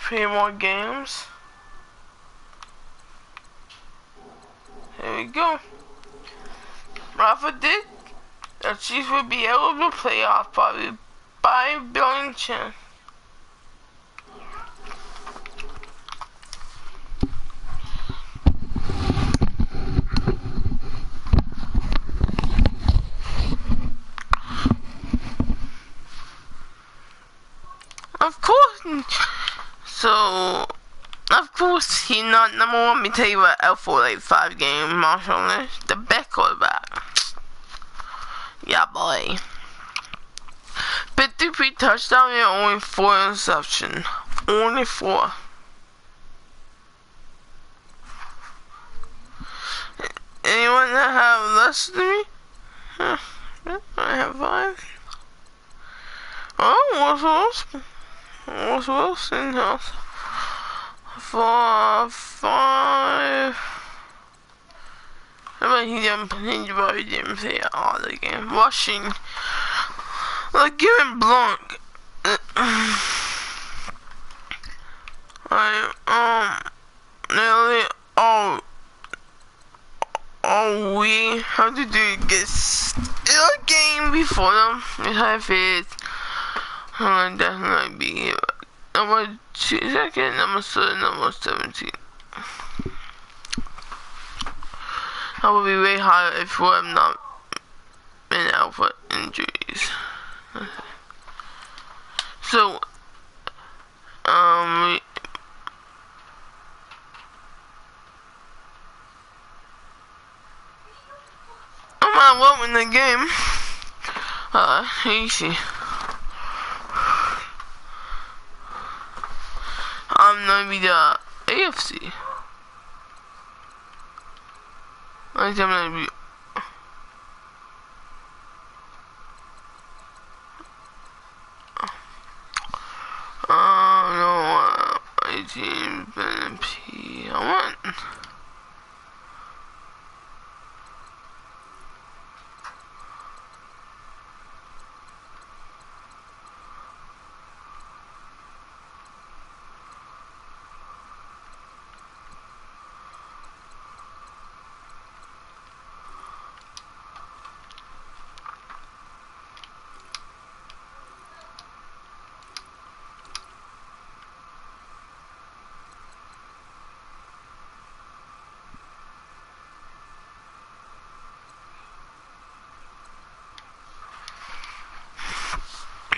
3 more games. Here we go. Rafa did. The Chiefs will be able to play off probably 5 billion chance. Of course. So, of course, he's not number one. Let me tell you what, out for like 5 games, Marshall Lynch, the best quarterback. Yeah, boy. 53 touchdowns and only 4 interceptions. Only 4. Anyone that have less than me? I have 5. Oh, what's Wilson has 4, 5. But he probably didn't play all the game. Rushing. Like, give him Blanc. Nearly all we have to do is get a game before them. We have it. I'm gonna definitely be here. Number 2, second, number 7, number 17. I will be way higher if I'm not been out for injuries. So, I'm not winning the game. Easy. I'm gonna be the AFC. I'm gonna be. No, 18 BNP. I want.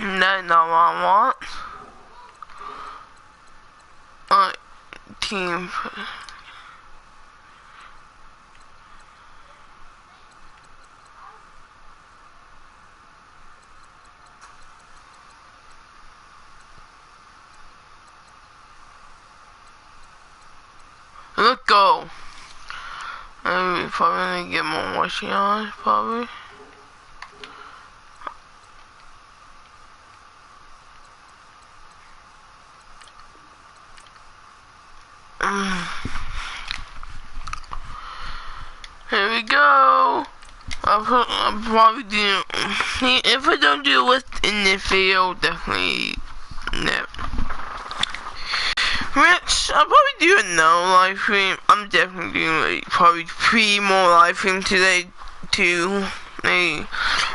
That's not what I want. Team. Let's go. I'm probably gonna get more washing on, probably. Here we go. I'll probably do. If I don't do it in this video, definitely no. Rich, I'll probably do another live stream. I'm definitely doing like probably 3 more live streams today. 2, maybe.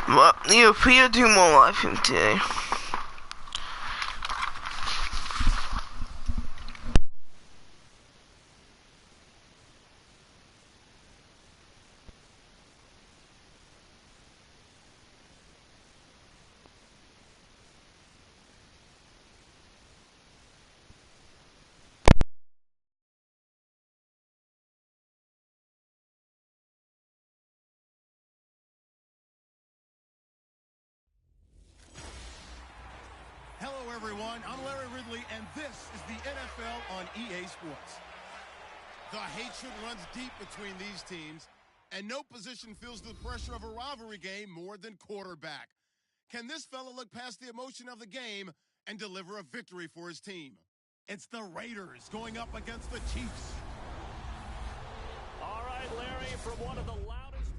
Well, 3 or 2 more live streams today. Hello everyone, I'm Larry Ridley and this is the NFL on EA Sports. The hatred runs deep between these teams and no position feels the pressure of a rivalry game more than quarterback. Can this fella look past the emotion of the game and deliver a victory for his team? It's the Raiders going up against the Chiefs. All right, Larry, from one of the loudest...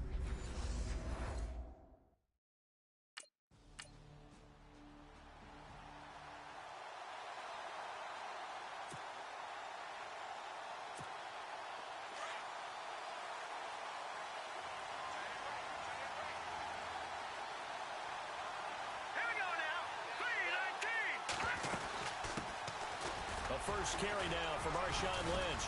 first carry now for Marshawn Lynch.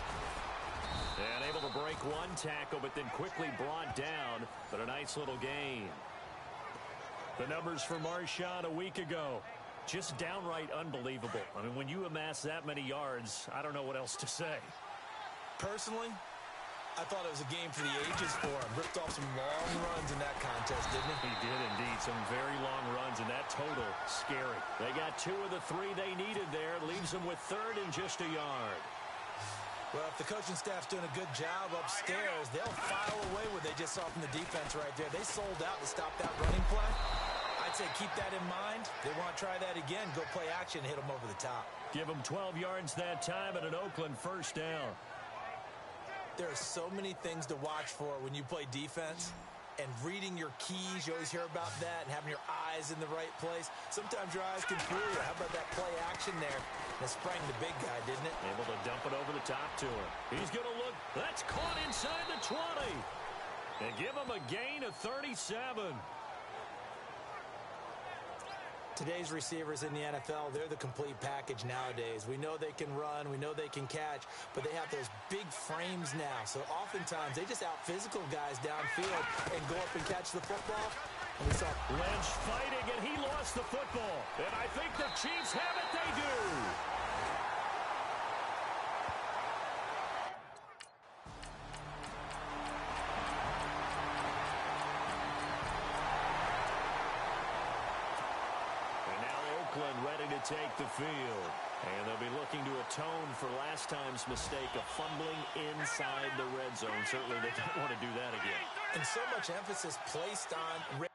And able to break one tackle, but then quickly brought down. But a nice little gain. The numbers for Marshawn a week ago, just downright unbelievable. I mean, when you amass that many yards, I don't know what else to say. Personally, I thought it was a game for the ages for him. Ripped off some long runs in that contest, didn't he? He did indeed. Some very long runs, and that total, scary. They got 2 of the 3 they needed there. Leaves them with 3rd and just a yard. Well, if the coaching staff's doing a good job upstairs, they'll file away what they just saw from the defense right there. They sold out to stop that running play. I'd say keep that in mind. They want to try that again. Go play action, hit them over the top. Give them 12 yards that time and an Oakland first down. There are so many things to watch for when you play defense. And reading your keys, you always hear about that, and having your eyes in the right place. Sometimes your eyes can fool you. How about that play action there? That sprang the big guy, didn't it? Able to dump it over the top to him. He's going to look. That's caught inside the 20. And give him a gain of 37. Today's receivers in the NFL, they're the complete package nowadays. We know they can run, we know they can catch, but they have those big frames now. So oftentimes they just out-physical guys downfield and go up and catch the football. And we saw Lynch fighting, and he lost the football. And I think the Chiefs have it. They do. Ready to take the field. And they'll be looking to atone for last time's mistake of fumbling inside the red zone. Certainly they don't want to do that again. And so much emphasis placed on its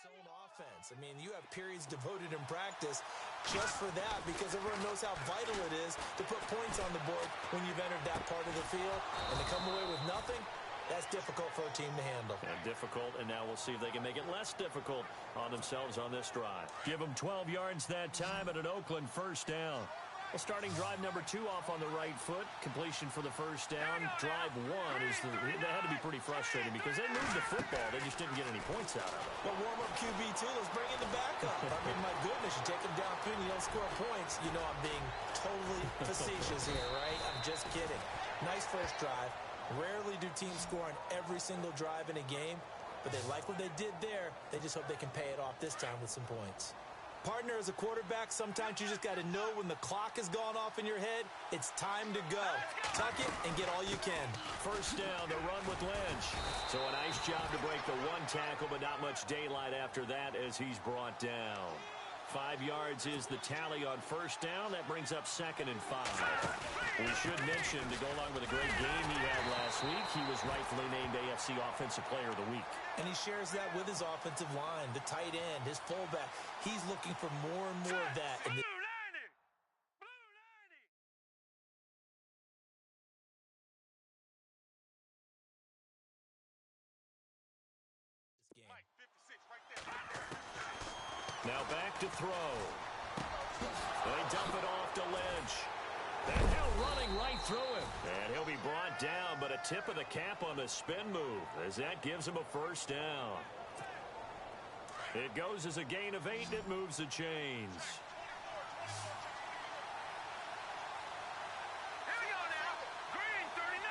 own offense. I mean, you have periods devoted in practice just for that because everyone knows how vital it is to put points on the board when you've entered that part of the field. And to come away with nothing, that's difficult for a team to handle. And difficult, and now we'll see if they can make it less difficult on themselves on this drive. Give them 12 yards that time at an Oakland first down. Well, starting drive number 2 off on the right foot. Completion for the first down. Drive 1 that had to be pretty frustrating because they moved the football. They just didn't get any points out of it. But warm-up QB2, let's bring in the backup. I mean, my goodness, you take them downfield and you don't score points. You know I'm being totally facetious here, right? I'm just kidding. Nice first drive. Rarely do teams score on every single drive in a game, but they like what they did there. They just hope they can pay it off this time with some points. Partner, as a quarterback, sometimes you just got to know when the clock has gone off in your head, it's time to go. Tuck it and get all you can. First down, the run with Lynch. So a nice job to break the 1 tackle, but not much daylight after that as he's brought down. 5 yards is the tally on first down. That brings up 2nd and 5. We should mention, to go along with a great game he had last week, he was rightfully named AFC Offensive Player of the Week. And he shares that with his offensive line, the tight end, his fullback. He's looking for more and more of that. In this game. Now back to throw. They dump it off to Lynch. And now running right through him. And he'll be brought down, but a tip of the cap on the spin move as that gives him a first down. It goes as a gain of 8, and it moves the chains. Here we go now. Green 39.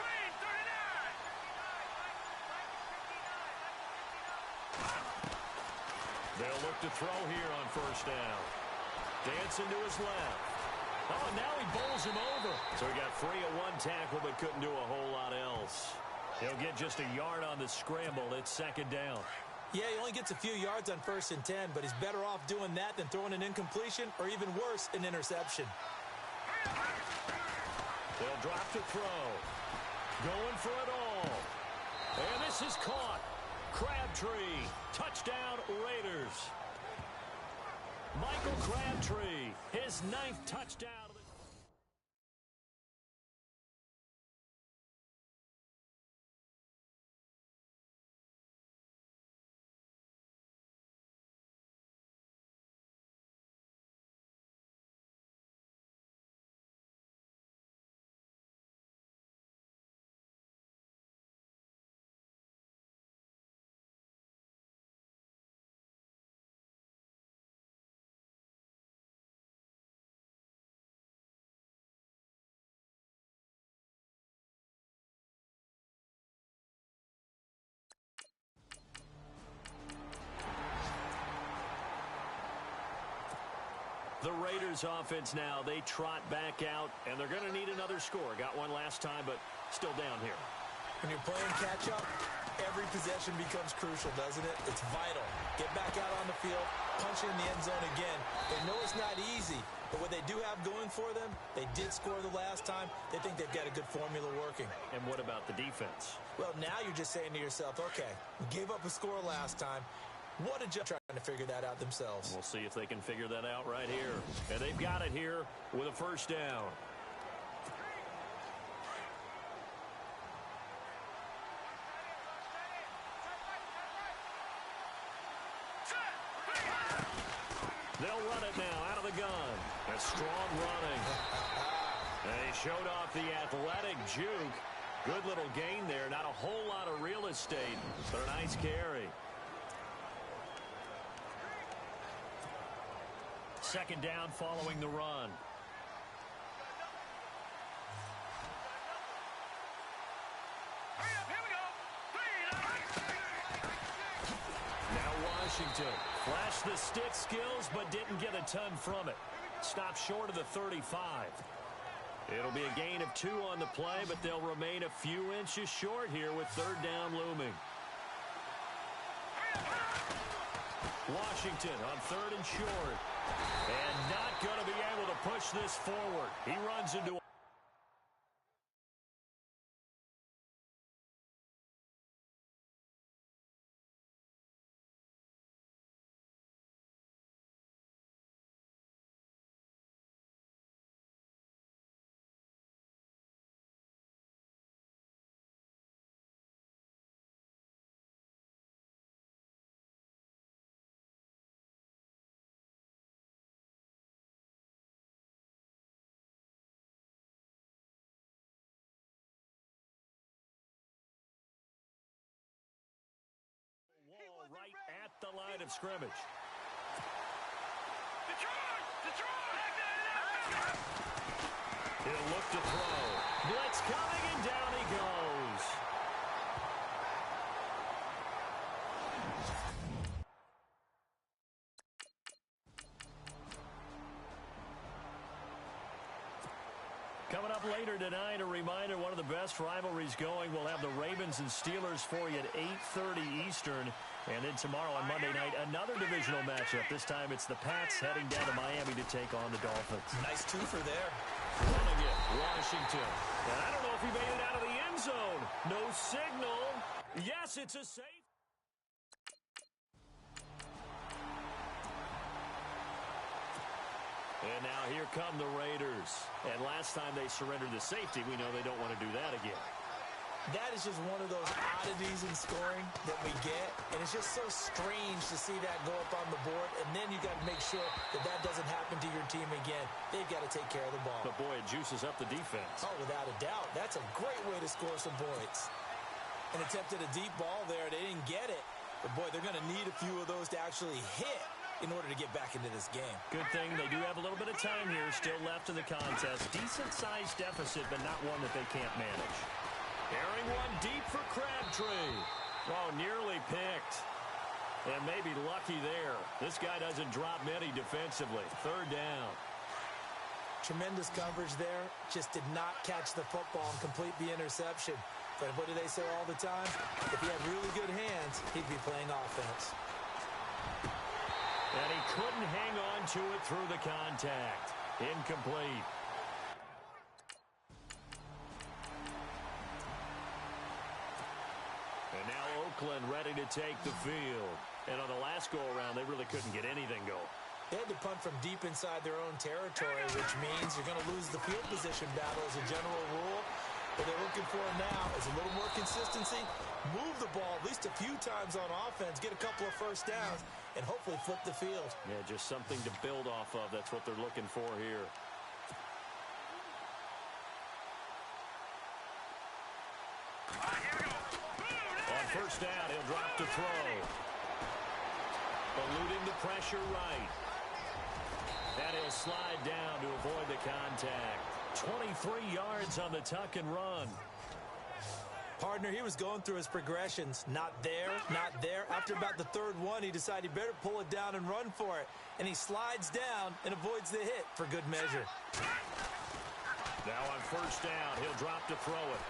Green 39. They'll look to throw here on first down. Dancing to his left. Oh, and now he bowls him over. So he got free of 1 tackle, but couldn't do a whole lot else. He'll get just a yard on the scramble. It's 2nd down. Yeah, he only gets a few yards on 1st and 10, but he's better off doing that than throwing an incompletion or even worse, an interception. They'll drop to throw. Going for it all. And this is caught. Crabtree. Touchdown, Raiders. Michael Crabtree, his 9th touchdown. Raiders offense now. They trot back out, and they're going to need another score. Got one last time, but still down here. When you're playing catch-up, every possession becomes crucial, doesn't it? It's vital. Get back out on the field, punch it in the end zone again. They know it's not easy, but what they do have going for them, they did score the last time. They think they've got a good formula working. And what about the defense? Well, now you're just saying to yourself, okay, we gave up a score last time. What a job trying to figure that out themselves. We'll see if they can figure that out right here. And they've got it here with a first down. They'll run it now out of the gun. That's strong running. They showed off the athletic juke. Good little gain there. Not a whole lot of real estate, but a nice carry. Second down following the run. Washington flashed the stick skills, but didn't get a ton from it. Stopped short of the 35. It'll be a gain of 2 on the play, but they'll remain a few inches short here with third down looming. Washington on third and short. And not going to be able to push this forward. He runs into wall right at the line of scrimmage. He'll look to throw. Blitz coming, and down he goes. Coming up later tonight, a reminder, one of the best rivalries going. We'll have the Ravens and Steelers for you at 8:30 Eastern. And then tomorrow on Monday night, another divisional matchup. This time it's the Pats heading down to Miami to take on the Dolphins. Nice twofer there. Running it, Washington. And I don't know if he made it out of the end zone. No signal. Yes, it's a safe. And now here come the Raiders. And last time they surrendered the safety, we know they don't want to do that again. That is just one of those oddities in scoring that we get. And it's just so strange to see that go up on the board. And then you got to make sure that that doesn't happen to your team again. They've got to take care of the ball. But, boy, it juices up the defense. Oh, without a doubt. That's a great way to score some points. And attempted a deep ball there. They didn't get it. But, boy, they're going to need a few of those to actually hit in order to get back into this game. Good thing they do have a little bit of time here still left in the contest. Decent-sized deficit, but not one that they can't manage. Airing one deep for Crabtree. Oh, nearly picked. And maybe lucky there. This guy doesn't drop many defensively. Third down. Tremendous coverage there. Just did not catch the football and complete the interception. But what do they say all the time? If he had really good hands, he'd be playing offense. And he couldn't hang on to it through the contact. Incomplete. And now Oakland ready to take the field. And on the last go-around, they really couldn't get anything going. They had to punt from deep inside their own territory, which means you're going to lose the field position battle as a general rule. What they're looking for now is a little more consistency, move the ball at least a few times on offense, get a couple of first downs, and hopefully flip the field. Yeah, just something to build off of. That's what they're looking for here. On first down, he'll drop to throw. Eluding the pressure right. And he'll slide down to avoid the contact. 23 yards on the tuck and run. Partner, he was going through his progressions. Not there, not there. After about the third one, he decided he better pull it down and run for it. And he slides down and avoids the hit for good measure. Now on first down, he'll drop to throw it.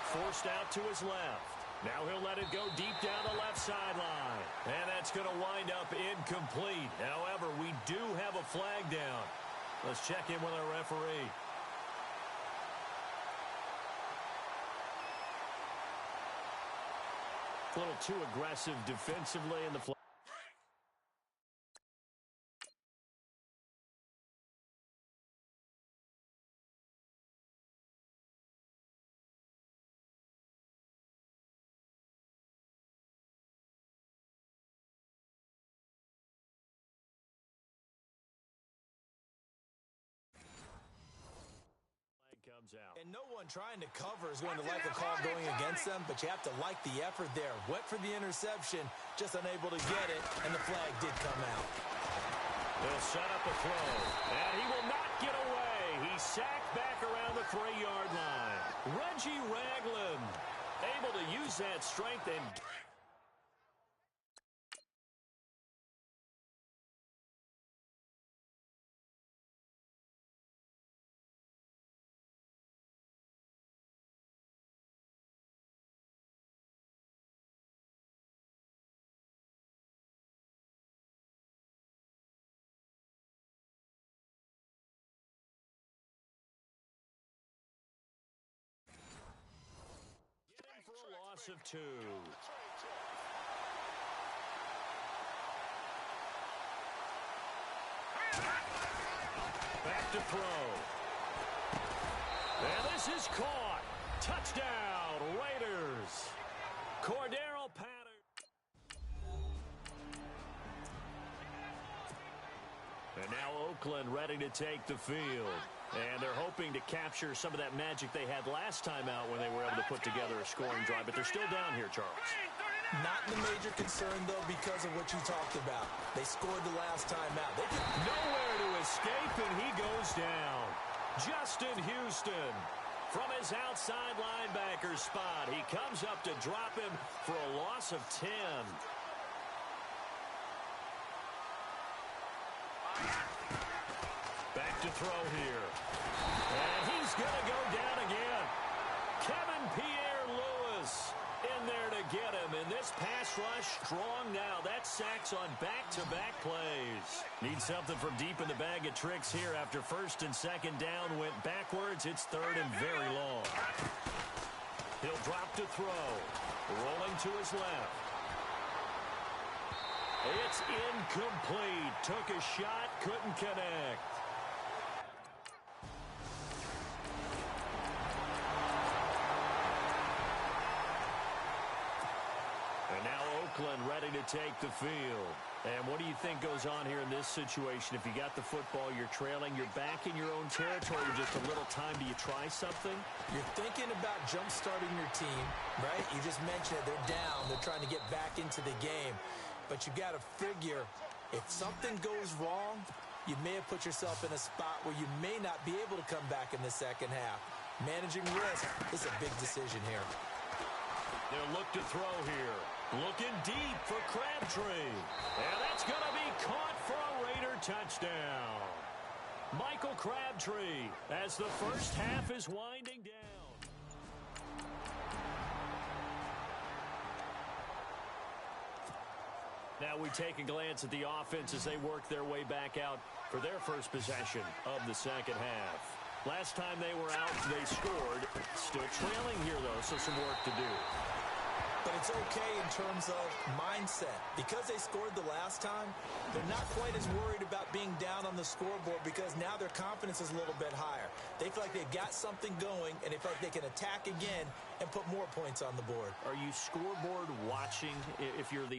Forced out to his left. Now he'll let it go deep down the left sideline. And that's going to wind up incomplete. However, we do have a flag down. Let's check in with our referee. A little too aggressive defensively in the flag. Comes out. And no one trying to cover is going to like a call going against them, but you have to like the effort there. Went for the interception, just unable to get it, and the flag did come out. They'll set up a throw, and he will not get away. He's sacked back around the 3-yard line. Reggie Ragland able to use that strength and... for a loss of 2. Back to throw. And this is caught. Touchdown, Raiders. Cordero Patterson. And now Oakland ready to take the field. And they're hoping to capture some of that magic they had last time out when they were able to put together a scoring drive. But they're still down here, Charles. Not the major concern, though, because of what you talked about. They scored the last time out. They could... Nowhere to escape, and he goes down. Justin Houston from his outside linebacker spot. He comes up to drop him for a loss of 10. Back to throw here. And he's going to go down again. Kevin Pierre-Louis in there to get him. And this pass rush strong now. That sacks on back-to-back plays. Need something from deep in the bag of tricks here after first and second down went backwards. It's third and very long. He'll drop to throw. Rolling to his left. It's incomplete. Took a shot, couldn't connect. And now Oakland ready to take the field. And what do you think goes on here in this situation? If you got the football, you're trailing, you're back in your own territory, just a little time. Do you try something? You're thinking about jump-starting your team, right? You just mentioned it. They're down. They're trying to get back into the game. But you got to figure, if something goes wrong, you may have put yourself in a spot where you may not be able to come back in the second half. Managing risk is a big decision here. They'll look to throw here. Looking deep for Crabtree. And that's going to be caught for a Raider touchdown. Michael Crabtree as the first half is winding down. Now we take a glance at the offense as they work their way back out for their first possession of the second half. Last time they were out, they scored. Still trailing here, though, so some work to do. But it's okay in terms of mindset. Because they scored the last time, they're not quite as worried about being down on the scoreboard because now their confidence is a little bit higher. They feel like they've got something going, and they feel like they can attack again and put more points on the board. Are you scoreboard watching if you're the...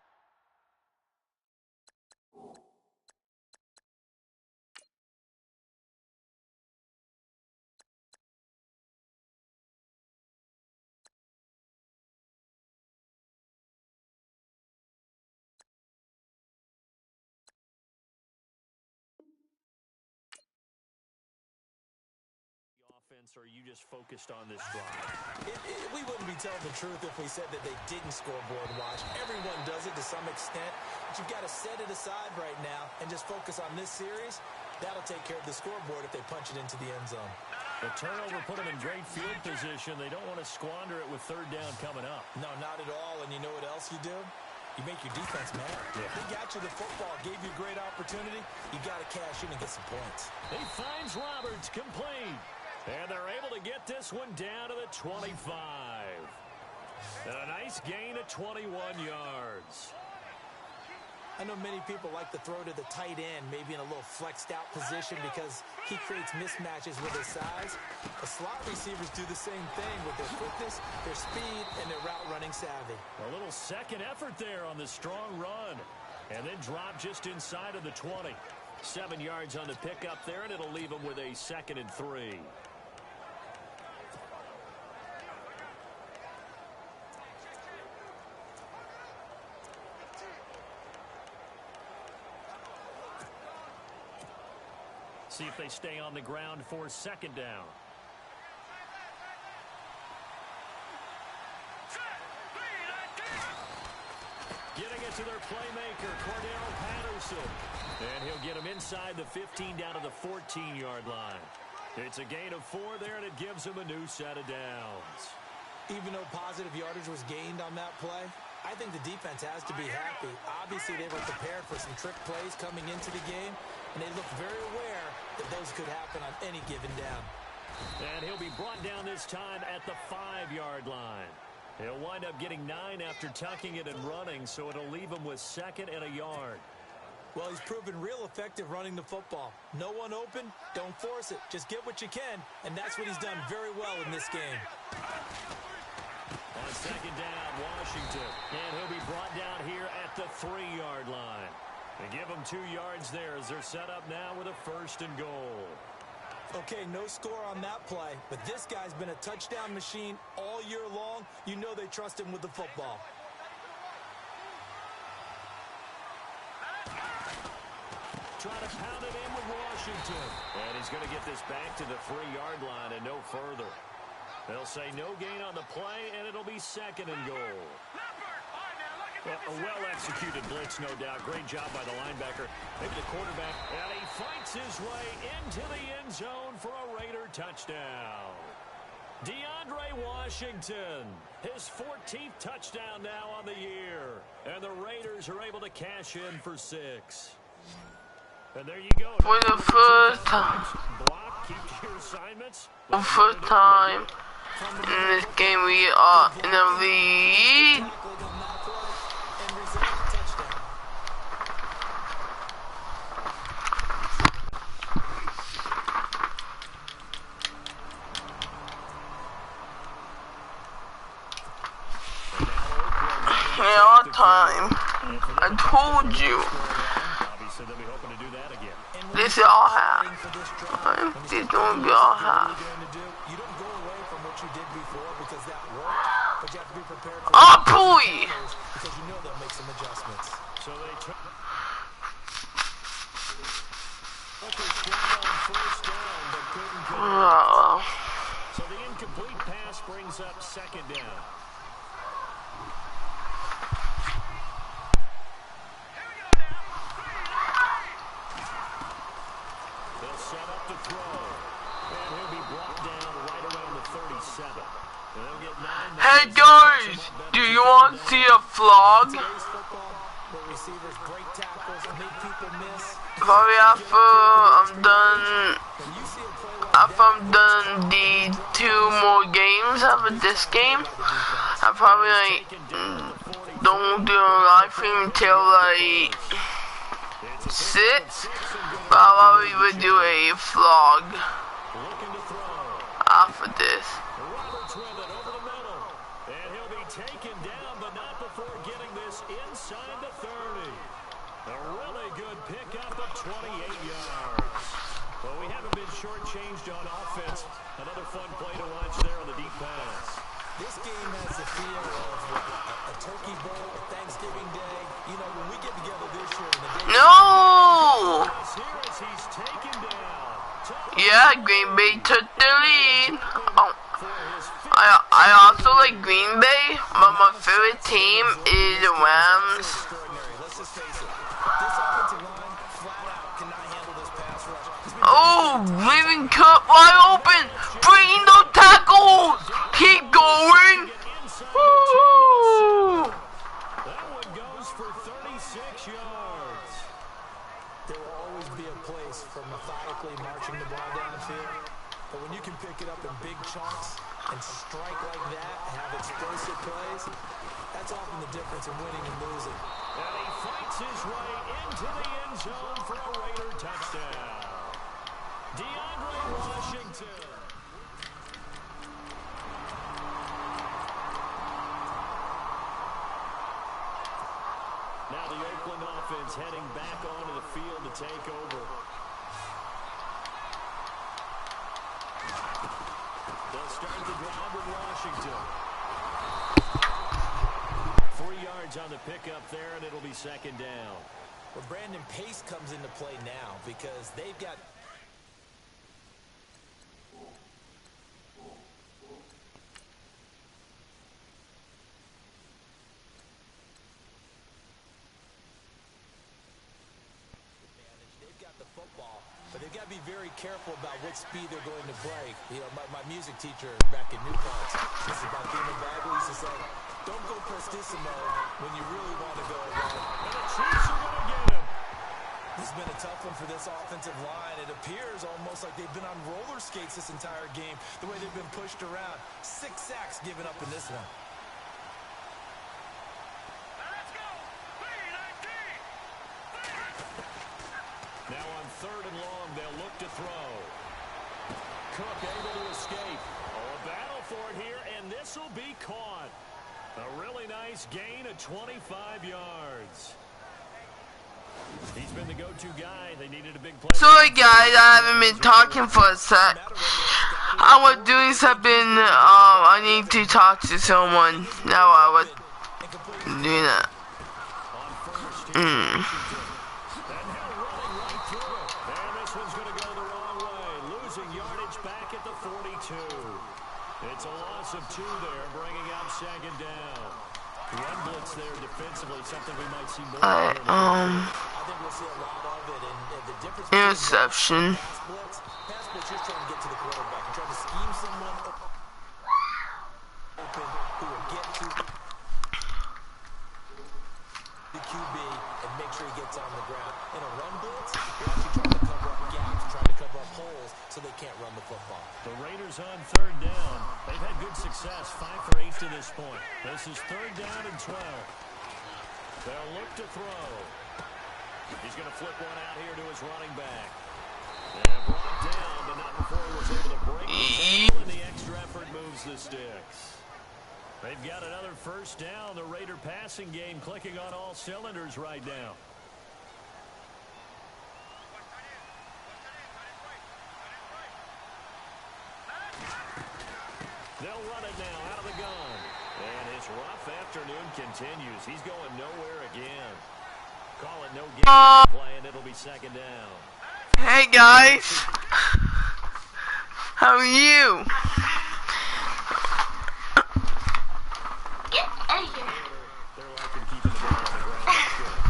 defense, or are you just focused on this drive? We wouldn't be telling the truth if we said that they didn't scoreboard watch. Everyone does it to some extent, but you've got to set it aside right now and just focus on this series. That'll take care of the scoreboard if they punch it into the end zone. The turnover put them in great field position. They don't want to squander it with third down coming up. No, not at all. And you know what else you do? You make your defense mad. Yeah. They got you the football, gave you a great opportunity. You got to cash in and get some points. He finds Roberts complete. And they're able to get this one down to the 25. And a nice gain of 21 yards. I know many people like to throw to the tight end, maybe in a little flexed out position because he creates mismatches with his size. The slot receivers do the same thing with their quickness, their speed, and their route running savvy. A little second effort there on the strong run. And then drop just inside of the 20. 7 yards on the pickup there, and it'll leave them with a 2nd and 3. See if they stay on the ground for 2nd down. Getting it to their playmaker, Cordero Patterson. And he'll get him inside the 15 down to the 14-yard line. It's a gain of 4 there, and it gives him a new set of downs. Even though positive yardage was gained on that play, I think the defense has to be happy. Obviously, they were prepared for some trick plays coming into the game, and they looked very aware that those could happen on any given down. And he'll be brought down this time at the 5-yard line. He'll wind up getting 9 after tucking it and running, so it'll leave him with 2nd and a yard. Well, he's proven real effective running the football. No one open, don't force it. Just get what you can, and that's what he's done very well in this game. On 2nd down, Washington. And he'll be brought down here at the 3-yard line. They give him 2 yards there as they're set up now with a 1st and goal. Okay, no score on that play, but this guy's been a touchdown machine all year long. You know they trust him with the football. Try to pound it in with Washington. And he's going to get this back to the 3-yard line and no further. They'll say no gain on the play, and it'll be 2nd and goal. A well-executed blitz, no doubt. Great job by the linebacker. Maybe the quarterback. And he fights his way into the end zone for a Raider touchdown. DeAndre Washington, his 14th touchdown now on the year. And the Raiders are able to cash in for 6. And there you go. For the first time. Block, keep your assignments. For the first time in this game, we are in the lead. In our time, I told you. This is all half. This is going to be all half. You don't go away from what you did before because that worked, but you have to be prepared for Oh, boy! because you know they'll make some adjustments. So they took on 1st down, but couldn't convert. So the incomplete pass brings up 2nd down. They'll set up to throw. And he'll be brought down right around the 37. And they'll get 9. Hey guys, do you want to see a vlog? Today's football, where receivers break tackles and make people miss. Probably after I'm done. When you see a play like After I'm done the 2 more games after this game, I probably like don't do a live stream until like 6. But I'll probably would do a vlog after this. Roberts with it over the middle. And he'll be taken down, but not before getting this inside the 30. A really good pickup of 28 yards. Well, we haven't been shortchanged on offense. Another fun play to watch there on the deep pass. This game has the feel of a turkey bowl, a Thanksgiving day. You know, when we get together this year in the day. No! Here as he's taken down. Yeah, Green Bay took the lead. Oh, I also like Green Bay, but my favorite team is the Rams. Let's just face it. This offensive line flat out cannot handle this pass rush. Oh, leaving cut wide open. Bring those tackles. Keep going. Woo! That one goes for 36 yards. There will always be a place for methodically marching the ball downfield. But when you can pick it up in big chunks and strike like that, have explosive plays, that's often the difference in winning and losing. And he fights his way into the end zone for a Raider touchdown. DeAndre Washington. Now the Oakland offense heading back onto the field to take over. They'll start the drive with Washington. 3 yards on the pickup there, and it'll be second down. Well, Brandon, pace comes into play now because they've got... football, but they've got to be very careful about what speed they're going to play. You know, my music teacher back in New Paltz, this is about being a Bible, used to say, don't go prestissimo when you really want to go right. And the Chiefs are going to get him. This has been a tough one for this offensive line. It appears almost like they've been on roller skates this entire game, the way they've been pushed around. 6 sacks given up in this one. Let's go. 3-19. Now on 3rd and long, they'll look to throw. Cook able to escape. Oh, a battle for it here, and this will be caught. A really nice gain of 25 yards. He's been the go-to guy. They needed a big play. Sorry guys, I haven't been talking for a sec. I was doing something, I need to talk to someone. Now I was doing that. On first, and he'll running right through it. And this one's going to go the wrong way. Losing yardage back at the 42. It's a loss of 2 there, bringing up second down. One blitz there defensively, something we might see more of. I think we'll see a lot of it, and the difference Interception. pass blitz, you're trying to get to the quarterback. You're trying to scheme someone open who will get to the QB and make sure he gets on the ground. In a run blitz, you're actually trying to cover up gaps, trying to cover up holes so they can't run the football. The Raiders on 3rd down. They've had good success, 5 for 8 to this point. This is 3rd down and 12. They'll look to throw. He's going to flip one out here to his running back. And brought down, but not before he was able to break the tackle, and the extra effort moves the sticks. They've got another 1st down. The Raider passing game clicking on all cylinders right now. They'll run it now out of the gun. And his rough afternoon continues. He's going nowhere again. Call it no game play, and it'll be second down. Hey guys, how are you? Get out of here. They're liking keeping the ball on the ground.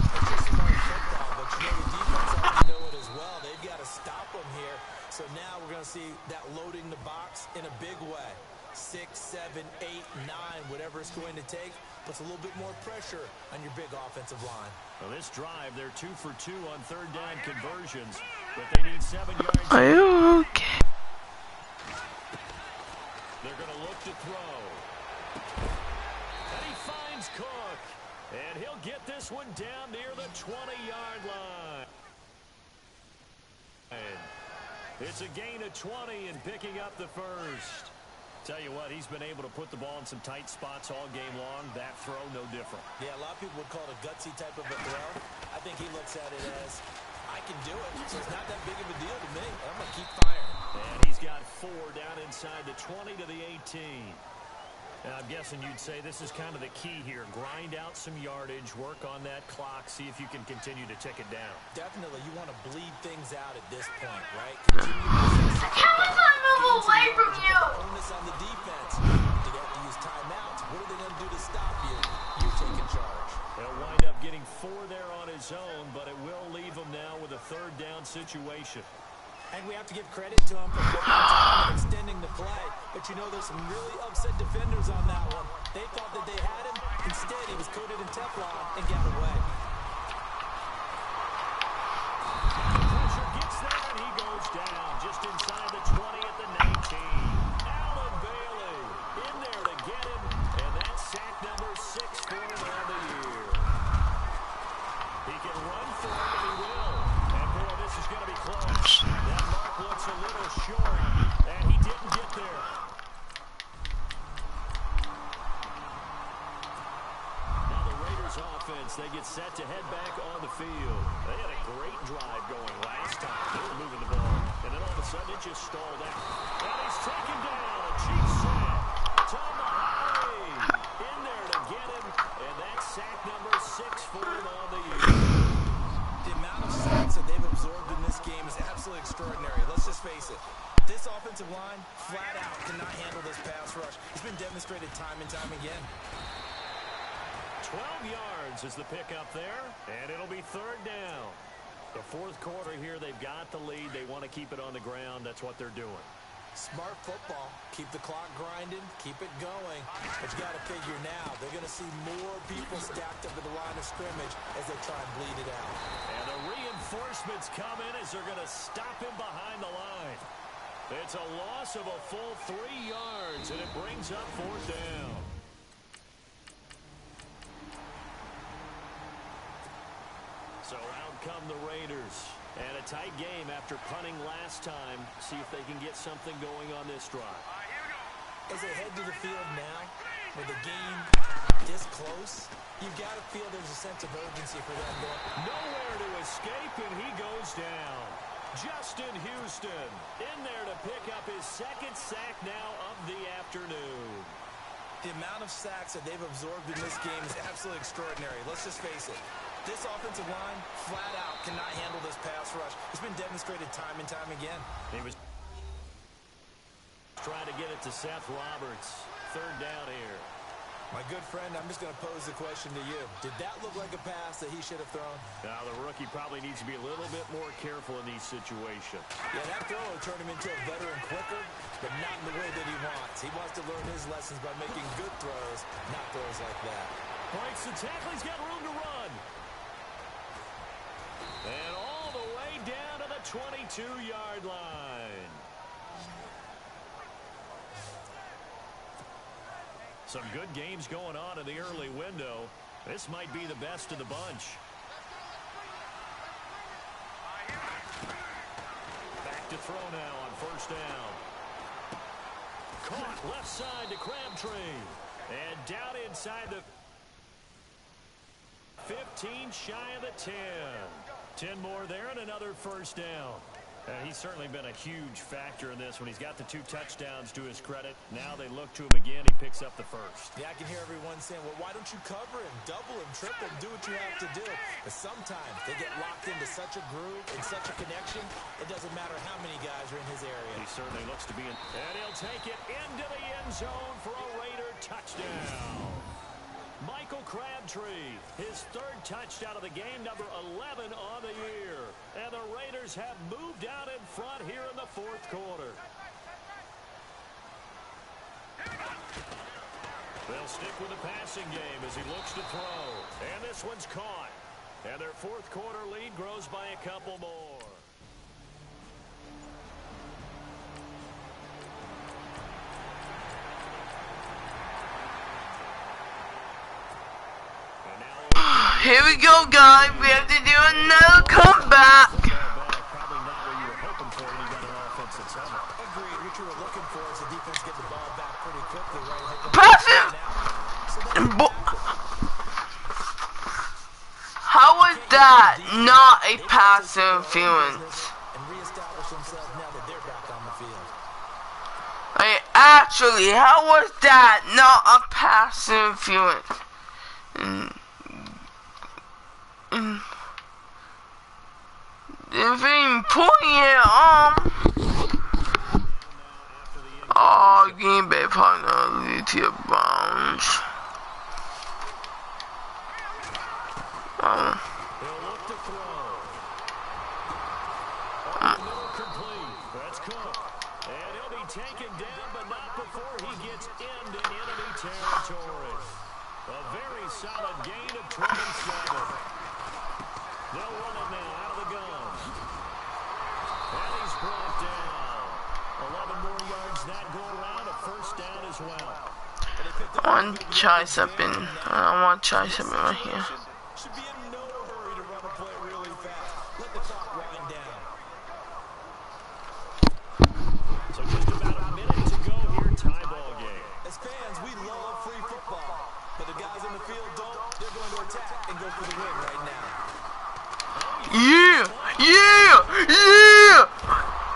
It's just smart football, but you know the defense ought to know it as well. They've got to stop them here. So now we're going to see that loading the box in a big way. 6, 7, 8, 9, whatever it's going to take, puts a little bit more pressure on your big offensive line. Well, this drive, they're 2 for 2 on 3rd down conversions, but they need 7 yards. Are you okay? They're going to look to throw. And he finds Cook. And he'll get this one down near the 20-yard line. It's a gain of 20 and picking up the 1st. Tell you what, he's been able to put the ball in some tight spots all game long. That throw, no different. Yeah, a lot of people would call it a gutsy type of a throw. I think he looks at it as, I can do it, so it's not that big of a deal to me. I'm going to keep firing. And he's got 4 down inside the 20 to the 18. And I'm guessing you'd say this is kind of the key here. Grind out some yardage, work on that clock, see if you can continue to tick it down. Definitely, you want to bleed things out at this point, right? Continue to third down situation. And we have to give credit to him for buying time and extending the play. But you know, there's some really upset defenders on that one. They thought that they had him. Instead, he was coated in Teflon and got away. The pressure gets there, and he goes down just inside the 20 at the 19. Allen Bailey in there to get him, and that's sack number 6 for him on the year. He can run for it, and he will. And boy, this is going to be close. That mark looks a little short, and he didn't get there. Now the Raiders offense, they get set to head back on the field. They had a great drive going last time. They were moving the ball, and then all of a sudden it just stalled out. And he's taken down, a cheap sack. Tom Mahoney in there to get him, and that's sack number 6 for him on the year. The amount of sacks that they've absorbed in this game is absolutely extraordinary. Let's just face it. This offensive line, flat out, cannot handle this pass rush. It's been demonstrated time and time again. 12 yards is the pickup there, and it'll be third down. The fourth quarter here, they've got the lead. They want to keep it on the ground. That's what they're doing. Smart football. Keep the clock grinding. Keep it going. But you got to figure now, they're going to see more people stacked up at the line of scrimmage as they try and bleed it out. And the reinforcements come in as they're going to stop him behind the line. It's a loss of a full 3 yards, and it brings up fourth down. So out come the Raiders. And a tight game after punting last time. See if they can get something going on this drive. As they head to the field now, with the game this close, you've got to feel there's a sense of urgency for them there. Nowhere to escape, and he goes down. Justin Houston in there to pick up his second sack now of the afternoon. The amount of sacks that they've absorbed in this game is absolutely extraordinary. Let's just face it. This offensive line, flat out, cannot handle this pass rush. It's been demonstrated time and time again. He was trying to get it to Seth Roberts. Third down here. My good friend, I'm just going to pose the question to you. Did that look like a pass that he should have thrown? Now, the rookie probably needs to be a little bit more careful in these situations. Yeah, that throw will turn him into a veteran quicker, but not in the way that he wants. He wants to learn his lessons by making good throws, not throws like that. Breaks the tackle. He's got room to run. And all the way down to the 22-yard line. Some good games going on in the early window. This might be the best of the bunch. Back to throw now on first down. Caught left side to Crabtree. And down inside the 15, shy of the 10. 10 more there and another first down. He's certainly been a huge factor in this when he's got the 2 touchdowns to his credit. Now they look to him again. He picks up the first. Yeah, I can hear everyone saying, well, why don't you cover him, double him, triple him, do what you have to do. But sometimes they get locked into such a groove and such a connection, it doesn't matter how many guys are in his area. He certainly looks to be in. And he'll take it into the end zone for a Raider touchdown. Michael Crabtree, his 3rd touchdown of the game, number 11 on the year. And the Raiders have moved out in front here in the 4th quarter. They'll stick with the passing game as he looks to throw. And this one's caught. And their 4th quarter lead grows by a couple more. Here we go, guys. We have to do another comeback. Probably not what you were hoping for when you got an offensive zone. Agreed. What you were looking for is the defense get the ball back pretty quickly, right? Passive. How was that not a pass interference? And reestablish themselves now that they're back on the field. Actually, how was that not a pass interference? If ain't pulling it oh, Green Bay probably gonna lead to your bounds. They'll look to throw. And he'll be taken down, but not before he gets into enemy territory. A very solid gain of 27. They'll run it now out of the gun. And he's brought down. 11 more yards that go around, a first down as well. I want to try something. I want to try something right here. Should be in no hurry to run a play really fast. Let the clock wind down. So just about a minute to go here, tie ball game. As fans, we love free football. But the guys on the field don't. They're going to attack and go for the win right now. Yeah! Yeah! Yeah!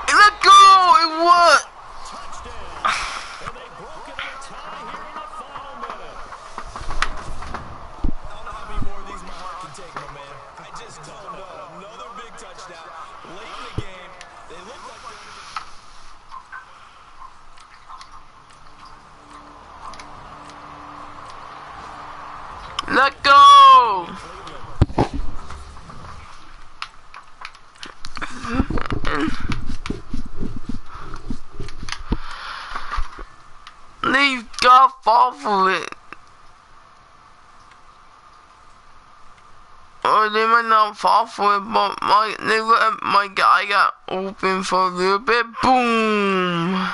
Let's go! It was! Touchdown. And they broke it up tie here in the final minute. I don't know how many more of these my heart can take, my man. I just don't know. Another big touchdown. Late in the game, they look like Let go! Leave God fall for it. Or they might not fall for it, but my guy got open for a little bit. Boom!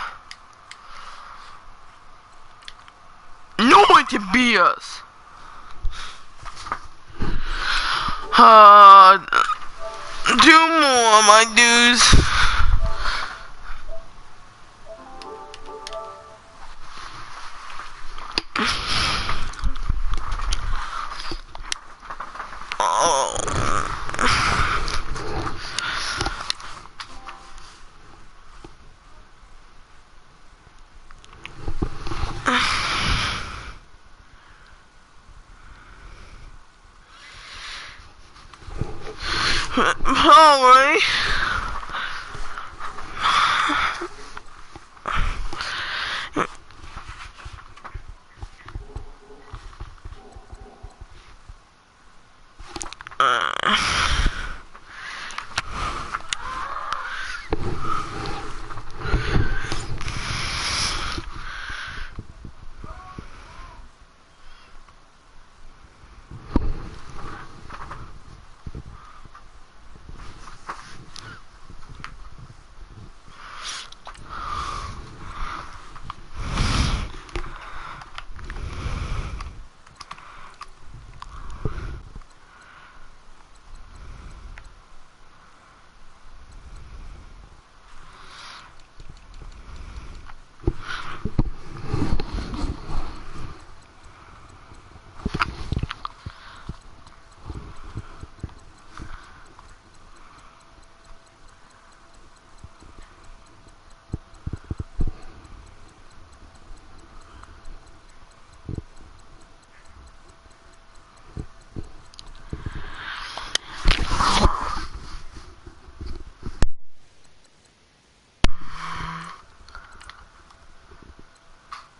No one can beat us. 2 more, my dudes. Oh. Probably.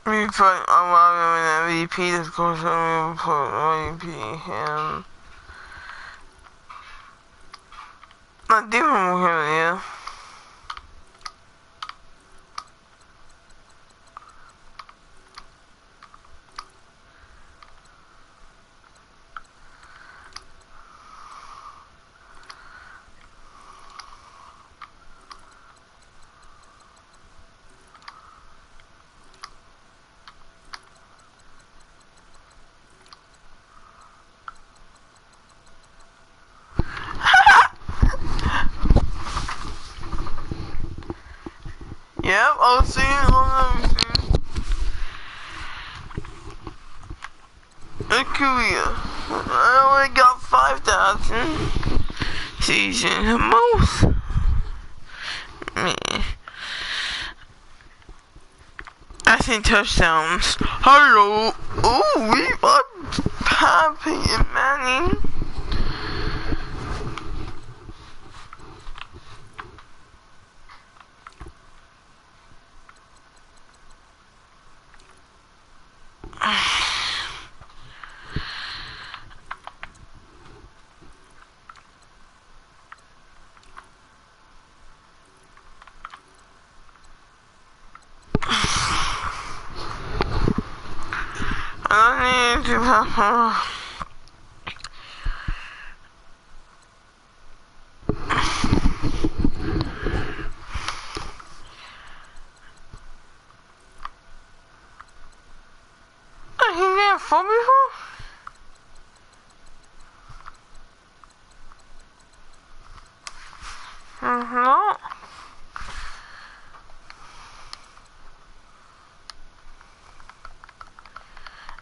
We put an MVP. This goes on. We put MVP. And not different here, yeah. Yep, I'll see it on everything. In Korea, I only got 5,000 season most. Me. I think touchdowns. Hello. Oh, we got Pappy and Manning. I need to I can get 4 before? No.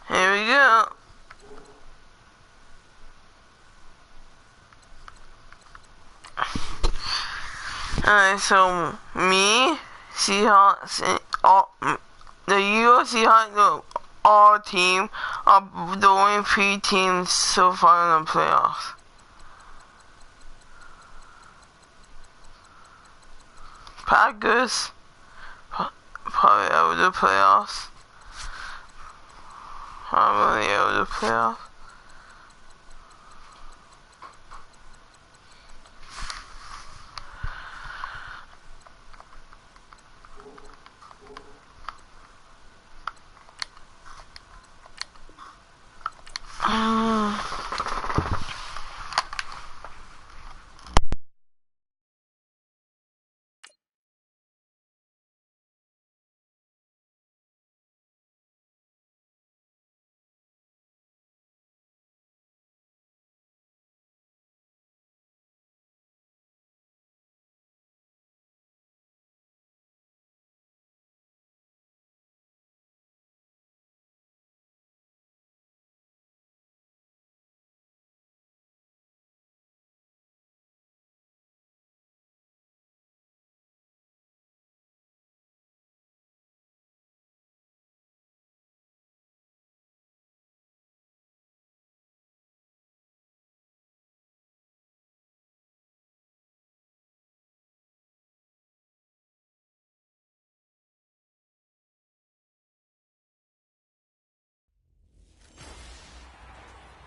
Here we go. Alright, so me, Seahawks, and all the US Seahawks, our team are the only 3 teams so far in the playoffs. Packers, probably out of the playoffs. Probably out of the playoffs.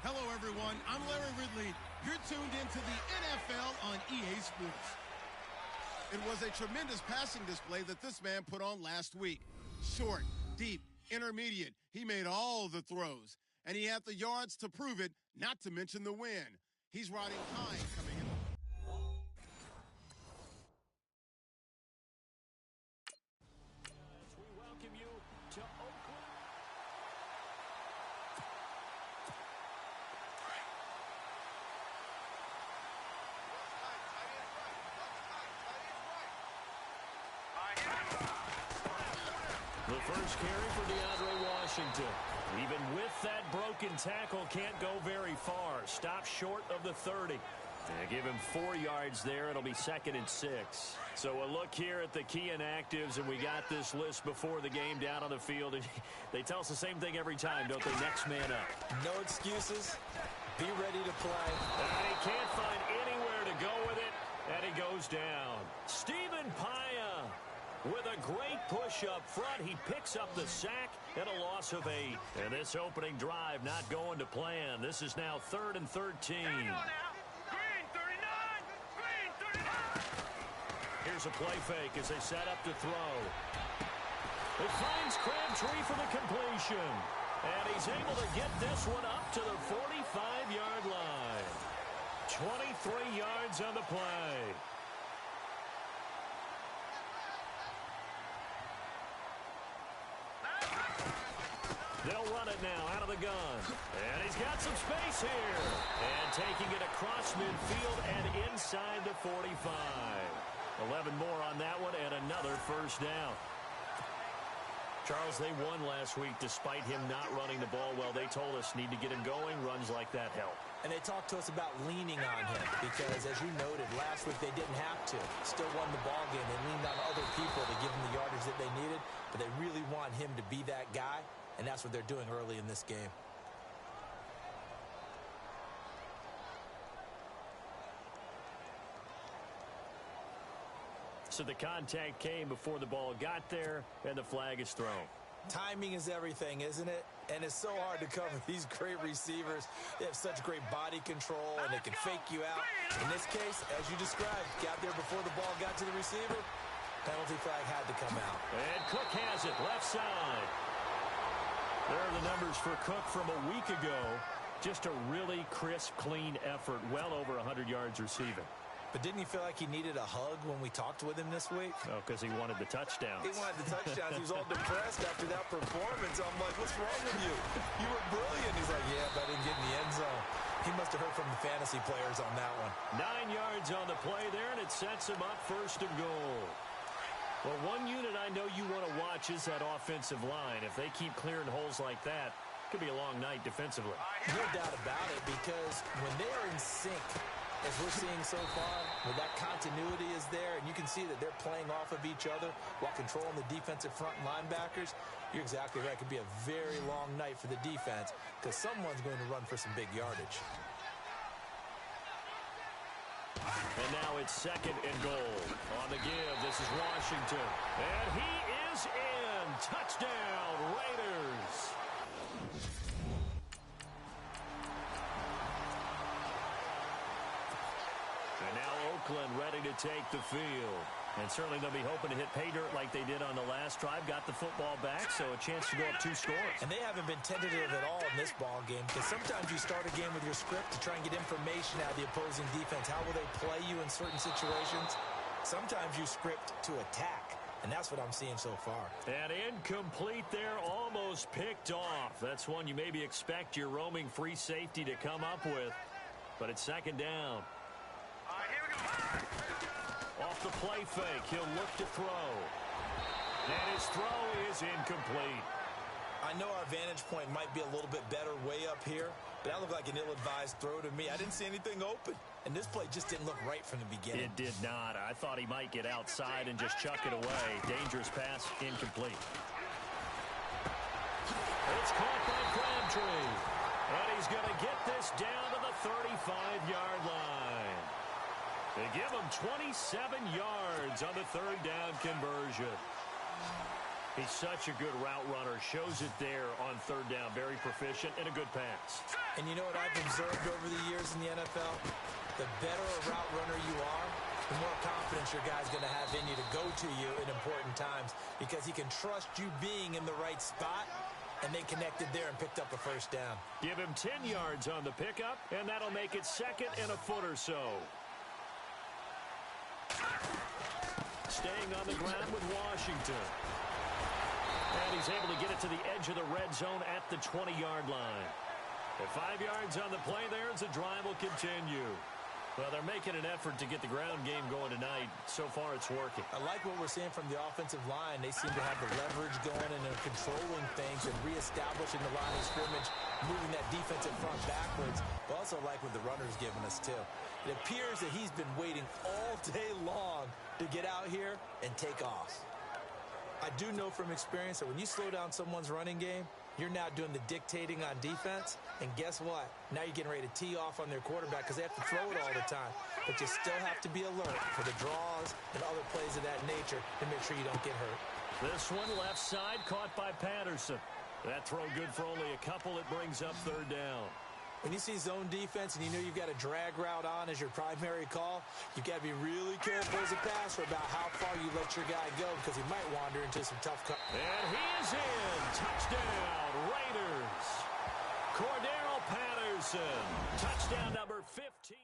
Hello, everyone. I'm Larry Ridley. You're tuned into the NFL on EA Sports. It was a tremendous passing display that this man put on last week. Short, deep, intermediate. He made all the throws, and he had the yards to prove it, not to mention the win. He's riding high coming in. We welcome you to Oakland. The first carry for DeAndre Washington. Even with that broken tackle, can't go very far. Stop short of the 30. They give him 4 yards there. It'll be 2nd and 6. So a look here at the key inactives, and we got this list before the game down on the field. And they tell us the same thing every time, don't they? Next man up. No excuses. Be ready to play. And he can't find anywhere to go with it, and he goes down. Stephen Paya with a great push up front. He picks up the sack and a loss of 8. And this opening drive not going to plan. This is now 3rd and 13. Here's a play fake as they set up to throw. It finds Crabtree for the completion. And he's able to get this one up to the 45-yard line. 23 yards on the play. They'll run it now out of the gun. And he's got some space here. And taking it across midfield and inside the 45. 11 more on that one and another first down. Charles, they won last week despite him not running the ball well. They told us need to get him going. Runs like that help. And they talked to us about leaning on him because, as you noted, last week they didn't have to. Still won the ball game. They leaned on other people to give them the yardage that they needed, but they really want him to be that guy, and that's what they're doing early in this game. So the contact came before the ball got there, and the flag is thrown. Timing is everything, isn't it? And it's so hard to cover these great receivers. They have such great body control, and they can fake you out. In this case, as you described, got there before the ball got to the receiver. Penalty flag had to come out. And Cook has it left side. There are the numbers for Cook from a week ago. Just a really crisp, clean effort. Well over 100 yards receiving. But didn't you feel like he needed a hug when we talked with him this week? Oh, because he wanted the touchdowns. He wanted the touchdowns. He was all depressed after that performance. I'm like, what's wrong with you? You were brilliant. He's like, yeah, but I didn't get in the end zone. He must have heard from the fantasy players on that one. 9 yards on the play there, and it sets him up 1st and goal. Well, one unit I know you want to watch is that offensive line. If they keep clearing holes like that, it could be a long night defensively. No doubt about it, because when they are in sync, as we're seeing so far, where that continuity is there, and you can see that they're playing off of each other while controlling the defensive front linebackers, you're exactly right. It could be a very long night for the defense because someone's going to run for some big yardage. And now it's 2nd and goal. On the give, this is Washington. And he is in. Touchdown, Raiders. And now Oakland ready to take the field. And certainly they'll be hoping to hit pay dirt like they did on the last drive. Got the football back, so a chance to go up 2 scores. And they haven't been tentative at all in this ball game because sometimes you start a game with your script to try and get information out of the opposing defense. How will they play you in certain situations? Sometimes you script to attack, and that's what I'm seeing so far. And incomplete there, almost picked off. That's one you maybe expect your roaming free safety to come up with, but it's 2nd down. All right, here we go. Off the play fake, he'll look to throw. And his throw is incomplete. I know our vantage point might be a little bit better way up here, but that looked like an ill-advised throw to me. I didn't see anything open, and this play just didn't look right from the beginning. It did not. I thought he might get outside and just chuck it away. Dangerous pass, incomplete. It's caught by Crabtree. And he's going to get this down to the 35-yard line. They give him 27 yards on the 3rd down conversion. He's such a good route runner. Shows it there on 3rd down. Very proficient and a good pass. And you know what I've observed over the years in the NFL? The better a route runner you are, the more confidence your guy's going to have in you to go to you in important times because he can trust you being in the right spot, and they connected there and picked up a 1st down. Give him 10 yards on the pickup, and that'll make it 2nd and a foot or so. Staying on the ground with Washington. And he's able to get it to the edge of the red zone at the 20-yard line. At 5 yards on the play there as the drive will continue. Well, they're making an effort to get the ground game going tonight. So far, it's working. I like what we're seeing from the offensive line. They seem to have the leverage going and they're controlling things and reestablishing the line of scrimmage, moving that defensive front backwards. But also like what the runner's giving us, too. It appears that he's been waiting all day long to get out here and take off. I do know from experience that when you slow down someone's running game, you're now doing the dictating on defense. And guess what? Now you're getting ready to tee off on their quarterback because they have to throw it all the time. But you still have to be alert for the draws and other plays of that nature to make sure you don't get hurt. This one left side caught by Patterson. That throw good for only a couple. It brings up 3rd down. When you see zone defense and you know you've got a drag route on as your primary call, you've got to be really careful as a passer about how far you let your guy go because he might wander into some tough cut. And he is in. Touchdown, Raiders. Cordero Patterson. Touchdown number 15.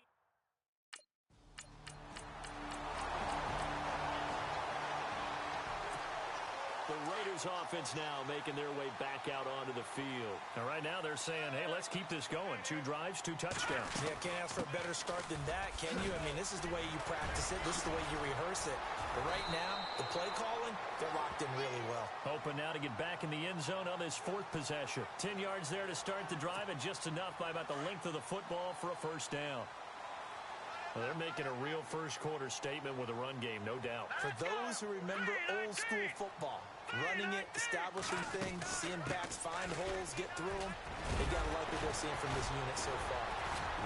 The Raiders offense now making their way back out onto the field. And right now they're saying, hey, let's keep this going. 2 drives, 2 touchdowns. Yeah, can't ask for a better start than that, can you? I mean, this is the way you practice it. This is the way you rehearse it. But right now, the play calling, they're locked in really well. Hoping now to get back in the end zone on this 4th possession. 10 yards there to start the drive and just enough by about the length of the football for a 1st down. Well, they're making a real first-quarter statement with a run game, no doubt. For those who remember old-school football, running it, establishing things, seeing backs find holes, get through them, they got to like what they're seeing from this unit so far.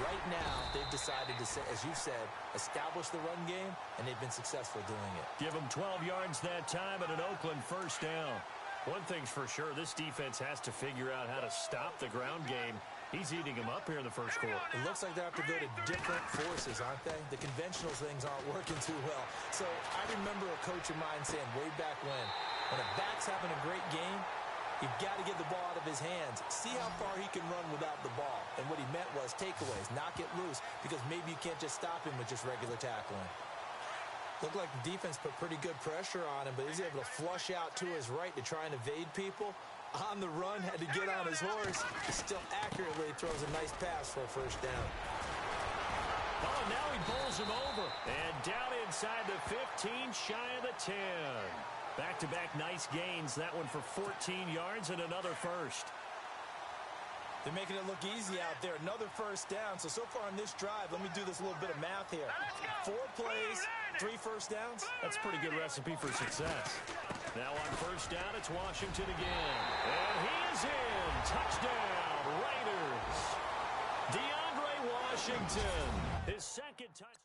Right now, they've decided to, as you said, establish the run game, and they've been successful doing it. Give them 12 yards that time and an Oakland 1st down. One thing's for sure, this defense has to figure out how to stop the ground game. He's eating them up here in the 1st quarter. It looks like they have to go to different forces, aren't they? The conventional things aren't working too well. So I remember a coach of mine saying way back when a back's having a great game, You've got to get the ball out of his hands. See how far he can run without the ball. And what he meant was takeaways, knock it loose, because maybe you can't just stop him with just regular tackling. Looked like the defense put pretty good pressure on him, but he's able to flush out to his right to try and evade people. On the run, had to get on his horse. He still accurately throws a nice pass for a first down. Oh, and now he bowls him over. And down inside the 15, shy of the 10. Back-to-back nice gains. That one for 14 yards and another first. They're making it look easy out there. Another first down. So far on this drive, let me do this little bit of math here. 4 plays, 3 first downs. That's a pretty good recipe for success. Now on first down, it's Washington again. And he is in. Touchdown, Raiders. DeAndre Washington, his second touchdown.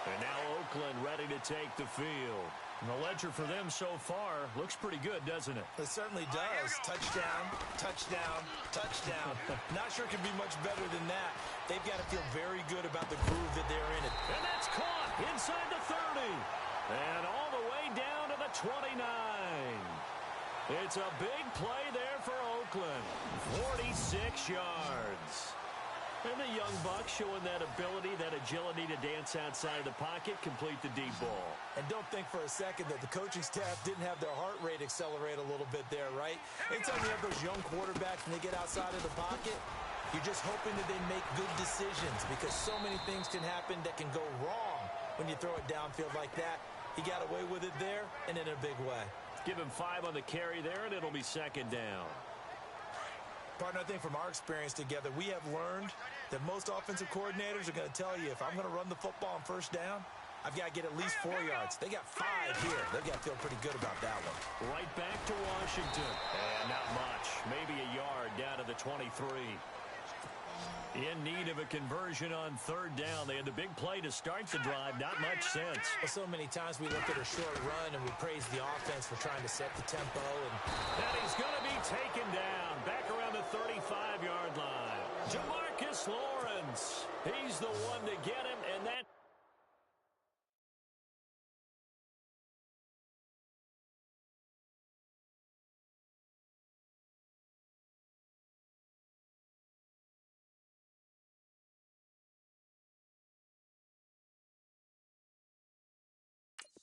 And now Oakland ready to take the field. And the ledger for them so far looks pretty good, doesn't it? It certainly does. Touchdown, touchdown, touchdown. Not sure it can be much better than that. They've got to feel very good about the groove that they're in. And that's caught inside the 30. And all the way down to the 29. It's a big play there for Oakland. 46 yards. And the young buck showing that ability, that agility to dance outside of the pocket, complete the deep ball. And don't think for a second that the coaching staff didn't have their heart rate accelerate a little bit there, right? Anytime you have those young quarterbacks and they get outside of the pocket, you're just hoping that they make good decisions because so many things can happen that can go wrong when you throw it downfield like that. He got away with it there and in a big way. Give him 5 on the carry there, and it'll be second down. Partner, I think from our experience together, we have learned that most offensive coordinators are going to tell you, if I'm going to run the football on first down, I've got to get at least 4 yards. They got 5 here. They've got to feel pretty good about that one. Right back to Washington. And not much. Maybe a yard down to the 23. In need of a conversion on third down. They had the big play to start the drive. Not much sense. Well, so many times we look at a short run and we praise the offense for trying to set the tempo. And he's going to be taken down. Back around the 35-yard line. Jamarcus Lawrence. He's the one to get him, and that...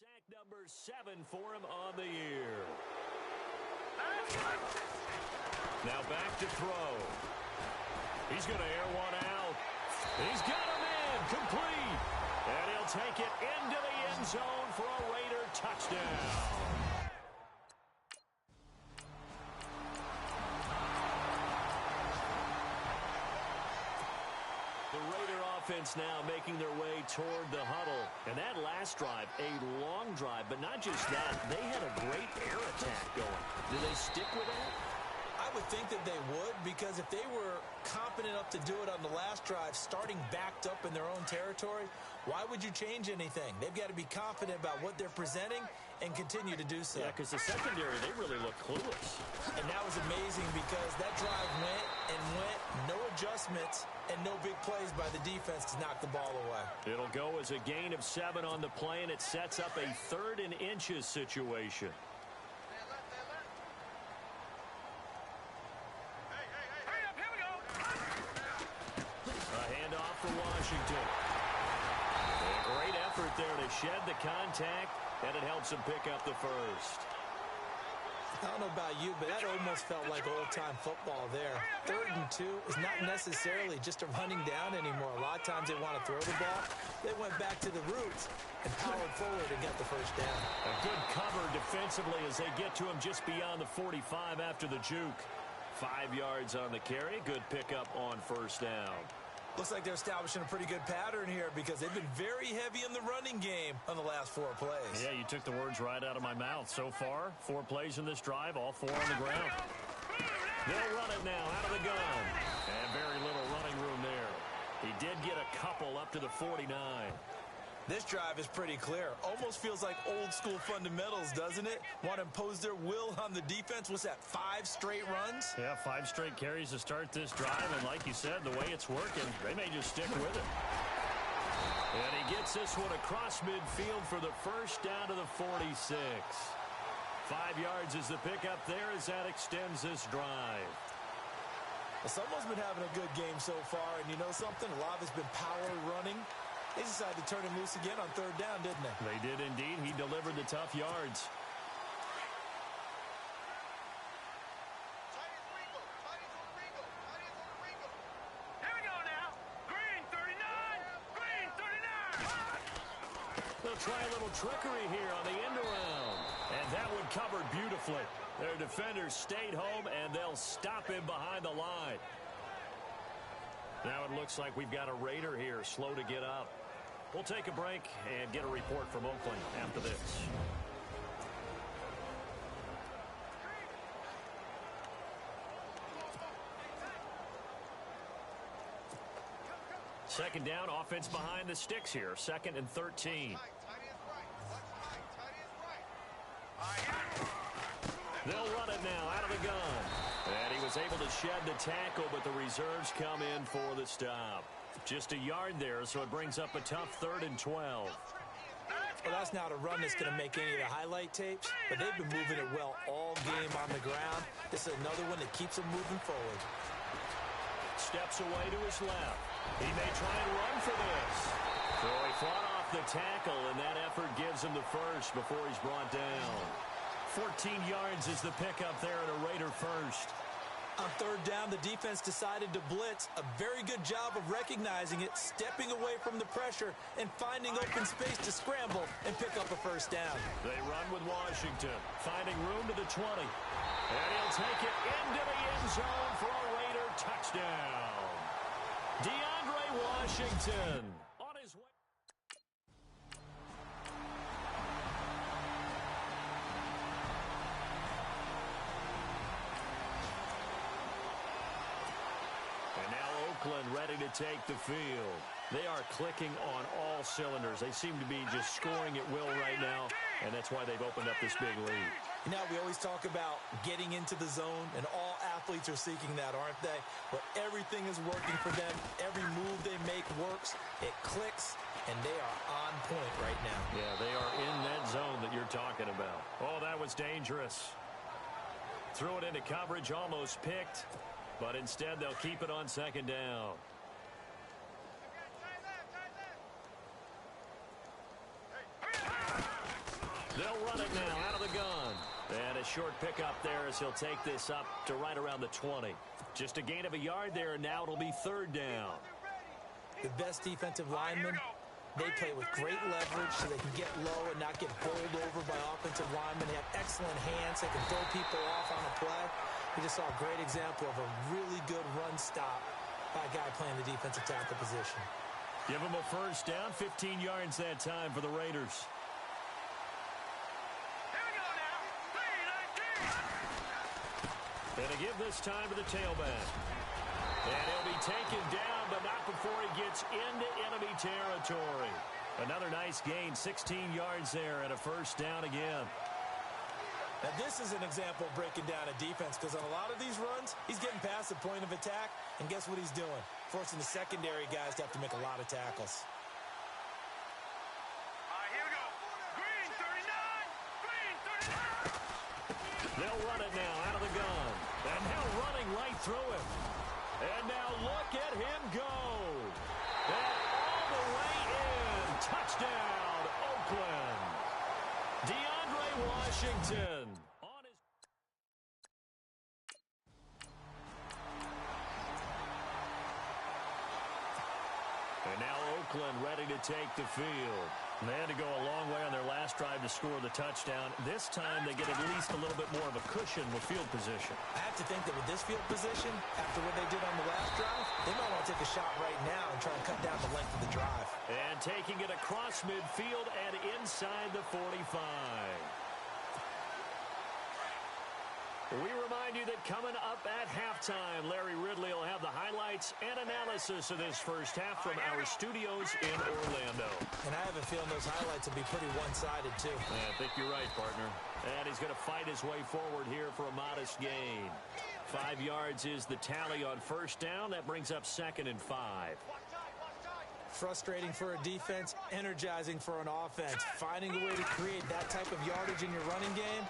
Sack number 7 for him on the year. Now back to throw. He's going to air one out. He's got him in. Complete. And he'll take it into the end zone for a Raider touchdown. The Raider offense now making their way toward the huddle. And that last drive, a long drive, but not just that. They had a great air attack going. Do they stick with that? I would think that they would, because if they were confident enough to do it on the last drive, starting backed up in their own territory, why would you change anything? They've got to be confident about what they're presenting and continue to do so. Yeah, because the secondary, they really look clueless. And that was amazing because that drive went and went, no adjustments, and no big plays by the defense to knock the ball away. It'll go as a gain of 7 on the play, and it sets up a 3rd and inches situation. For Washington. A great effort there to shed the contact, and it helps him pick up the first. I don't know about you, but that almost felt like old-time football there. 3rd and 2 is not necessarily just a running down anymore. A lot of times they want to throw the ball. They went back to the roots and powered forward and got the first down. A good cover defensively as they get to him just beyond the 45 after the juke. 5 yards on the carry. Good pickup on first down. Looks like they're establishing a pretty good pattern here because they've been very heavy in the running game on the last 4 plays. Yeah, you took the words right out of my mouth. So far, 4 plays in this drive, all 4 on the ground. They'll run it now out of the gun. And very little running room there. He did get a couple up to the 49. This drive is pretty clear. Almost feels like old school fundamentals, doesn't it? Want to impose their will on the defense. What's that, 5 straight runs? Yeah, 5 straight carries to start this drive. And like you said, the way it's working, they may just stick with it. And he gets this one across midfield for the first down to the 46. 5 yards is the pickup there as that extends this drive. Well, someone's been having a good game so far, and you know something? A lot of it's been power running. They decided to turn him loose again on 3rd down, didn't they? They did indeed. He delivered the tough yards. Here we go now. Green 39. Green 39. They'll try a little trickery here on the end around. And that one covered beautifully. Their defenders stayed home, and they'll stop him behind the line. Now it looks like we've got a Raider here, slow to get up. We'll take a break and get a report from Oakland after this. Second down, offense behind the sticks here. 2nd and 13. They'll run it now out of the gun. And he was able to shed the tackle, but the reserves come in for the stop. Just a yard there, so it brings up a tough 3rd and 12. Well, that's not a run that's going to make any of the highlight tapes, but they've been moving it well all game on the ground. This is another one that keeps them moving forward. Steps away to his left. He may try and run for this. So he fought off the tackle, and that effort gives him the first before he's brought down. 14 yards is the pickup there at a Raider first. On 3rd down, the defense decided to blitz. A very good job of recognizing it, stepping away from the pressure, and finding open space to scramble and pick up a first down. They run with Washington, finding room to the 20. And he'll take it into the end zone for a Raider touchdown. DeAndre Washington on his way. And now Oakland ready to take the field. They are clicking on all cylinders. They seem to be just scoring at will right now, and that's why they've opened up this big lead. You know, we always talk about getting into the zone, and all athletes are seeking that, aren't they? But everything is working for them. Every move they make works. It clicks, and they are on point right now. Yeah, they are in that zone that you're talking about. Oh, that was dangerous. Threw it into coverage, almost picked, but instead they'll keep it on 2nd down. They'll run it now out of the gun. And a short pickup there as he'll take this up to right around the 20. Just a gain of a yard there, and now it'll be 3rd down. The best defensive linemen, they play with great leverage so they can get low and not get bowled over by offensive linemen. They have excellent hands. They can throw people off on a play. We just saw a great example of a really good run stop by a guy playing the defensive tackle position. Give him a first down, 15 yards that time for the Raiders. And to give this time to the tailback. And he'll be taken down, but not before he gets into enemy territory. Another nice gain, 16 yards there and a first down again. Now, this is an example of breaking down a defense because on a lot of these runs, he's getting past the point of attack, and guess what he's doing? Forcing the secondary guys to have to make a lot of tackles. Here we go. Green 39. Green 39. They'll run it now out of the gun. And now running right through him. And now look at him go. And all the way in. Touchdown, Oakland. DeAndre Washington on his... And now Oakland ready to take the field. And they had to go a long way on their last drive to score the touchdown. This time they get at least a little bit more of a cushion with field position. I have to think that with this field position, after what they did on the last drive, they might want to take a shot right now and try and cut down the length of the drive. And taking it across midfield and inside the 45. We remind you that coming up at halftime, Larry Ridley will have the highlights and analysis of this first half from our studios in Orlando. And I have a feeling those highlights will be pretty one-sided, too. I think you're right, partner. And he's going to fight his way forward here for a modest gain. 5 yards is the tally on first down. That brings up 2nd and 5. Frustrating for a defense, energizing for an offense. Finding a way to create that type of yardage in your running game,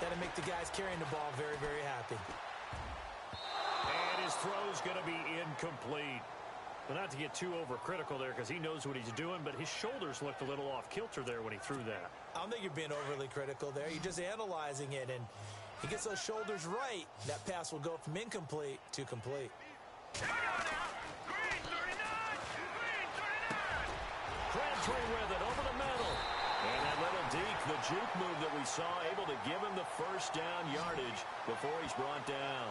that'll make the guys carrying the ball very, very happy. And his throw's going to be incomplete. But not to get too overcritical there because he knows what he's doing, but his shoulders looked a little off kilter there when he threw that. I don't think you're being overly critical there. You're just analyzing it, and he gets those shoulders right. That pass will go from incomplete to complete. Green 39! Green 39! Crabtree with it over the middle. And that little deke, the juke move that we saw, able to give him the first down yardage before he's brought down.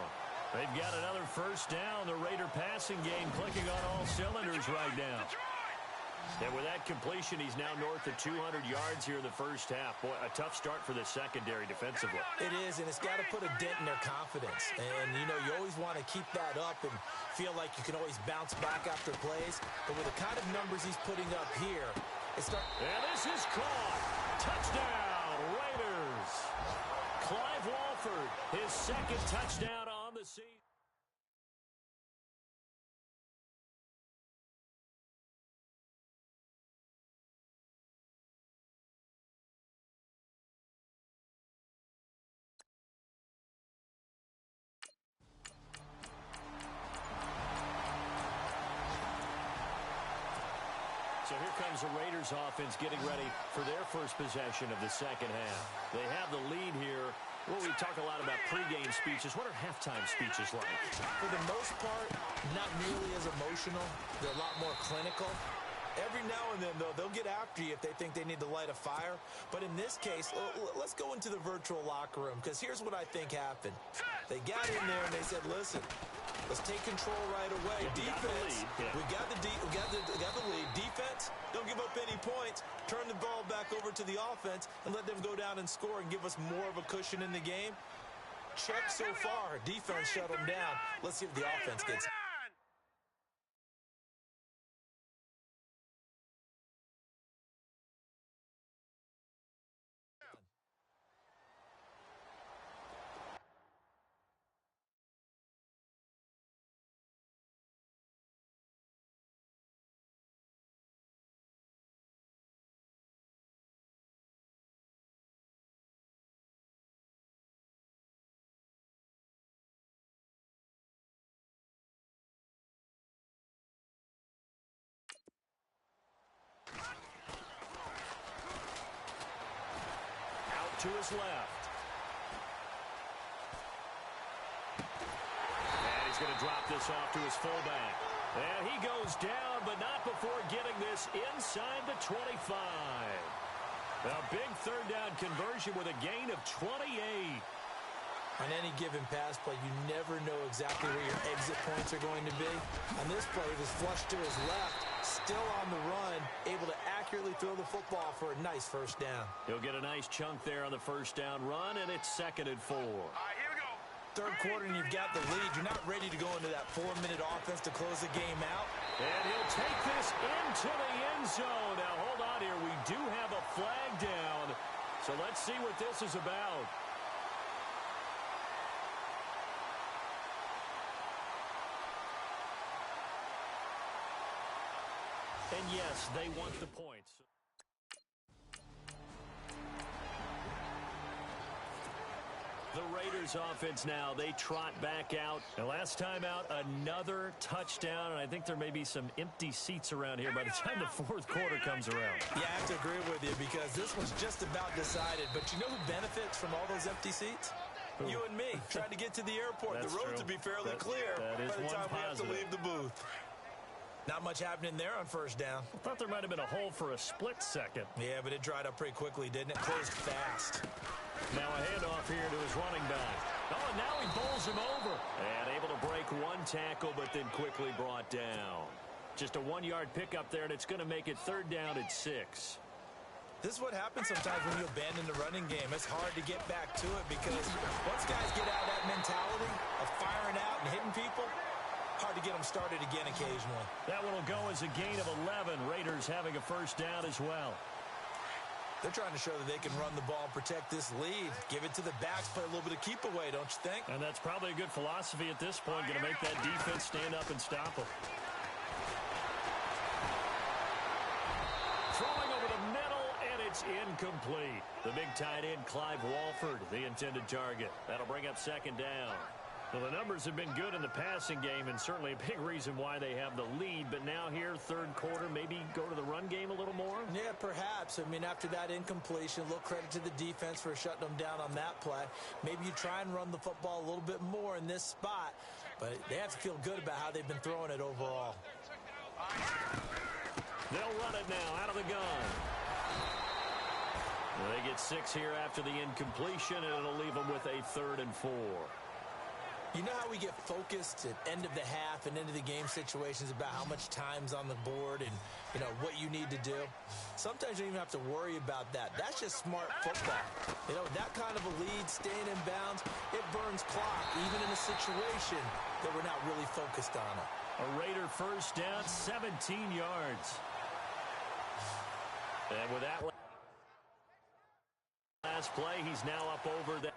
They've got another first down. The Raider passing game clicking on all cylinders right now. And with that completion, he's now north of 200 yards here in the first half. Boy, a tough start for the secondary defensively. It is, and it's got to put a dent in their confidence. And, you know, you always want to keep that up and feel like you can always bounce back after plays. But with the kind of numbers he's putting up here, it's not. And this is caught. Touchdown, Raiders. Clive Walford, his second touchdown on the season. So here comes the Raiders offense getting ready for their first possession of the second half. They have the lead here. Well, we talk a lot about pregame speeches. What are halftime speeches like? For the most part, not nearly as emotional. They're a lot more clinical. Every now and then, though, they'll get after you if they think they need to light a fire. But in this case, let's go into the virtual locker room, because here's what I think happened. They got in there and they said, listen, let's take control right away. Defense, we got the lead. Defense, don't give up any points. Turn the ball back over to the offense and let them go down and score and give us more of a cushion in the game. Check so far. Defense shut them down. Let's see if the offense gets. To his left. And he's going to drop this off to his fullback. And he goes down, but not before getting this inside the 25. A big third down conversion with a gain of 28. On any given pass play, you never know exactly where your exit points are going to be. On this play, it was flushed to his left, still on the run, able to accurately throw the football for a nice first down. He'll get a nice chunk there on the first down run, and it's 2nd and 4. All right, here we go. Third quarter, and you've got the lead. You're not ready to go into that 4-minute offense to close the game out. And he'll take this into the end zone. Now, hold on here. We do have a flag down, so let's see what this is about. And yes, they want the points. The Raiders offense now, they trot back out. And last time out, another touchdown. And I think there may be some empty seats around here by the time the fourth quarter comes around. Yeah, I have to agree with you because this one's just about decided. But you know who benefits from all those empty seats? Who? You and me, trying to get to the airport. The roads will be fairly clear by the time we have to leave the booth. Not much happening there on first down. I thought there might have been a hole for a split second. Yeah, but it dried up pretty quickly, didn't it? Closed fast. Now a handoff here to his running back. Oh, and now he bowls him over. And able to break one tackle, but then quickly brought down. Just a 1-yard pickup there, and it's going to make it 3rd down at 6. This is what happens sometimes when you abandon the running game. It's hard to get back to it because once guys get out of that mentality of firing out and hitting people, hard to get them started again occasionally. That one will go as a gain of 11. Raiders having a first down as well. They're trying to show that they can run the ball and protect this lead. Give it to the backs, play a little bit of keep away, don't you think? And that's probably a good philosophy at this point. Going to make that defense stand up and stop them. It's incomplete. The big tight end, Clive Walford, the intended target. That'll bring up second down. Well, the numbers have been good in the passing game, and certainly a big reason why they have the lead. But now here, third quarter, maybe go to the run game a little more? Yeah, perhaps. I mean, after that incompletion, a little credit to the defense for shutting them down on that play. Maybe you try and run the football a little bit more in this spot, but they have to feel good about how they've been throwing it overall. They'll run it now out of the gun. Well, they get 6 here after the incompletion, and it'll leave them with a 3rd and 4. You know how we get focused at end of the half and end of the game situations about how much time's on the board and, you know, what you need to do? Sometimes you don't even have to worry about that. That's just smart football. You know, that kind of a lead, staying in bounds, it burns clock, even in a situation that we're not really focused on it. A Raider first down, 17 yards. And with that last play, he's now up over that.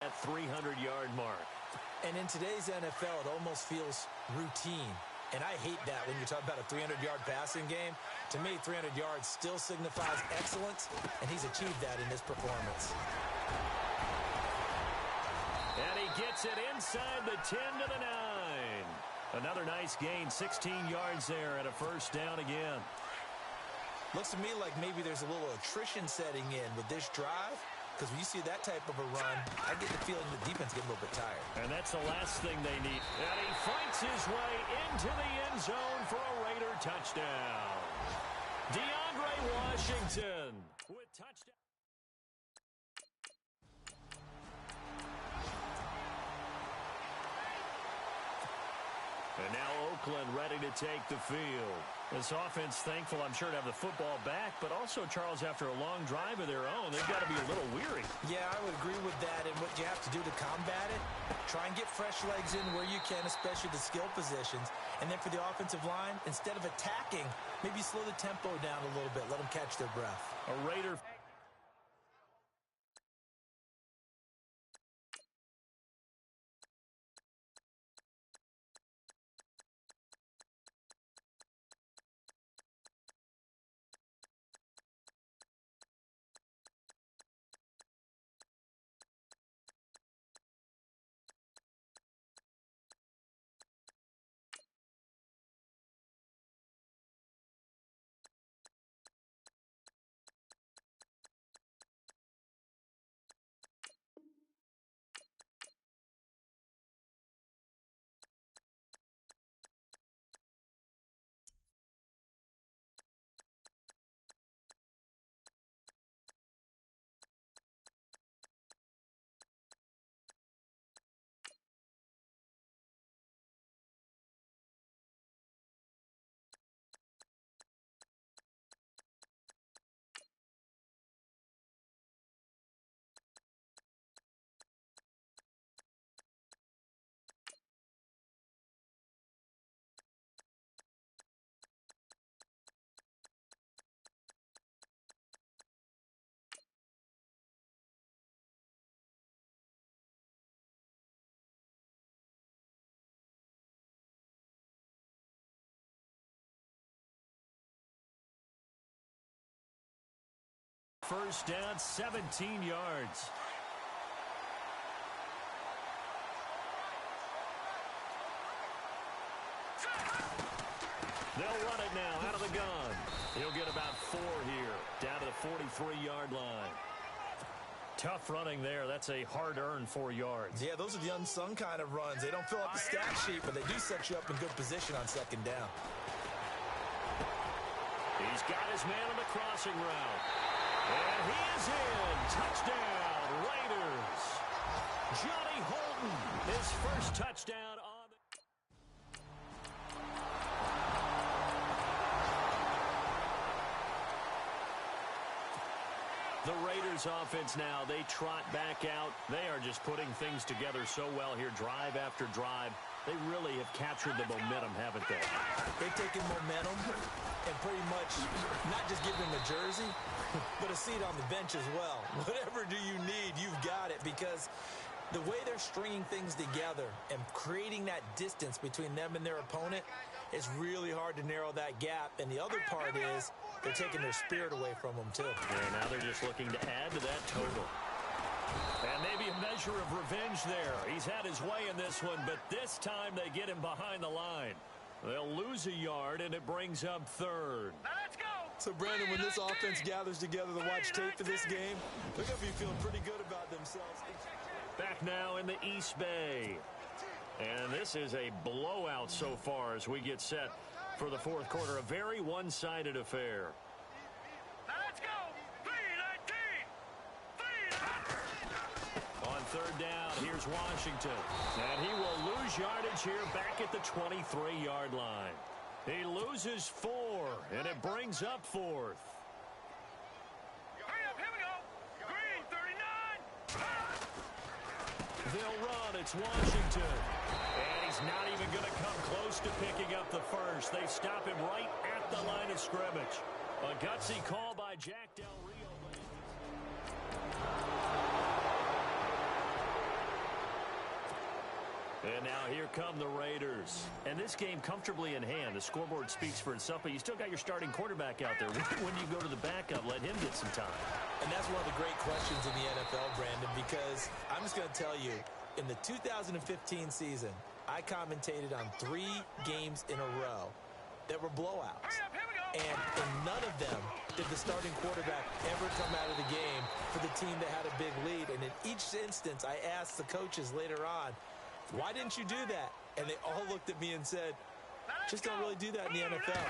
That 300-yard mark. And in today's NFL, it almost feels routine. And I hate that when you're talking about a 300-yard passing game. To me, 300 yards still signifies excellence, and he's achieved that in this performance. And he gets it inside the 10 to the 9. Another nice gain, 16 yards there and a first down again. Looks to me like maybe there's a little attrition setting in with this drive. Because when you see that type of a run, I get the feeling the defense gets a little bit tired. And that's the last thing they need. And he fights his way into the end zone for a Raider touchdown. DeAndre Washington with touchdown. And now Oakland ready to take the field. This offense thankful, I'm sure, to have the football back, but also, Charles, after a long drive of their own, they've got to be a little weary. Yeah, I would agree with that. And what you have to do to combat it, try and get fresh legs in where you can, especially the skill positions. And then for the offensive line, instead of attacking, maybe slow the tempo down a little bit. Let them catch their breath. A Raider. First down, 17 yards. They'll run it now out of the gun. He'll get about 4 here, down to the 43-yard line. Tough running there. That's a hard-earned 4 yards. Yeah, those are the unsung kind of runs. They don't fill up the stat sheet, but they do set you up in good position on second down. He's got his man on the crossing route. And he is in. Touchdown, Raiders. Johnny Holton, his first touchdown on the... The Raiders offense now, they trot back out. They are just putting things together so well here, drive after drive. They really have captured the momentum, haven't they? They've taken momentum and pretty much not just given him a jersey, but a seat on the bench as well. Whatever do you need, you've got it, because the way they're stringing things together and creating that distance between them and their opponent, it's really hard to narrow that gap. And the other part is they're taking their spirit away from them, too. And now they're just looking to add to that total. And maybe a measure of revenge there. He's had his way in this one, but this time they get him behind the line. They'll lose a yard, and it brings up third. Now let's go. So, Brandon, when this offense gathers together to watch tape for this game, they're going to be feeling pretty good about themselves. Back now in the East Bay. And this is a blowout so far as we get set for the fourth quarter. A very one-sided affair. Now let's go. 3-19. On third down, here's Washington. And he will lose yardage here back at the 23-yard line. He loses 4, and it brings up fourth. Hurry up, here we go. Green, 39. They'll run. It's Washington. And he's not even going to come close to picking up the first. They stop him right at the line of scrimmage. A gutsy call by Jack Del Rio. And now here come the Raiders. And this game comfortably in hand. The scoreboard speaks for itself, but you still got your starting quarterback out there. When you go to the backup, let him get some time. And that's one of the great questions in the NFL, Brandon, because I'm just going to tell you, in the 2015 season, I commentated on 3 games in a row that were blowouts. Hurry up, here we go. And in none of them did the starting quarterback ever come out of the game for the team that had a big lead. And in each instance, I asked the coaches later on, why didn't you do that? And they all looked at me and said, just don't really do that in the NFL.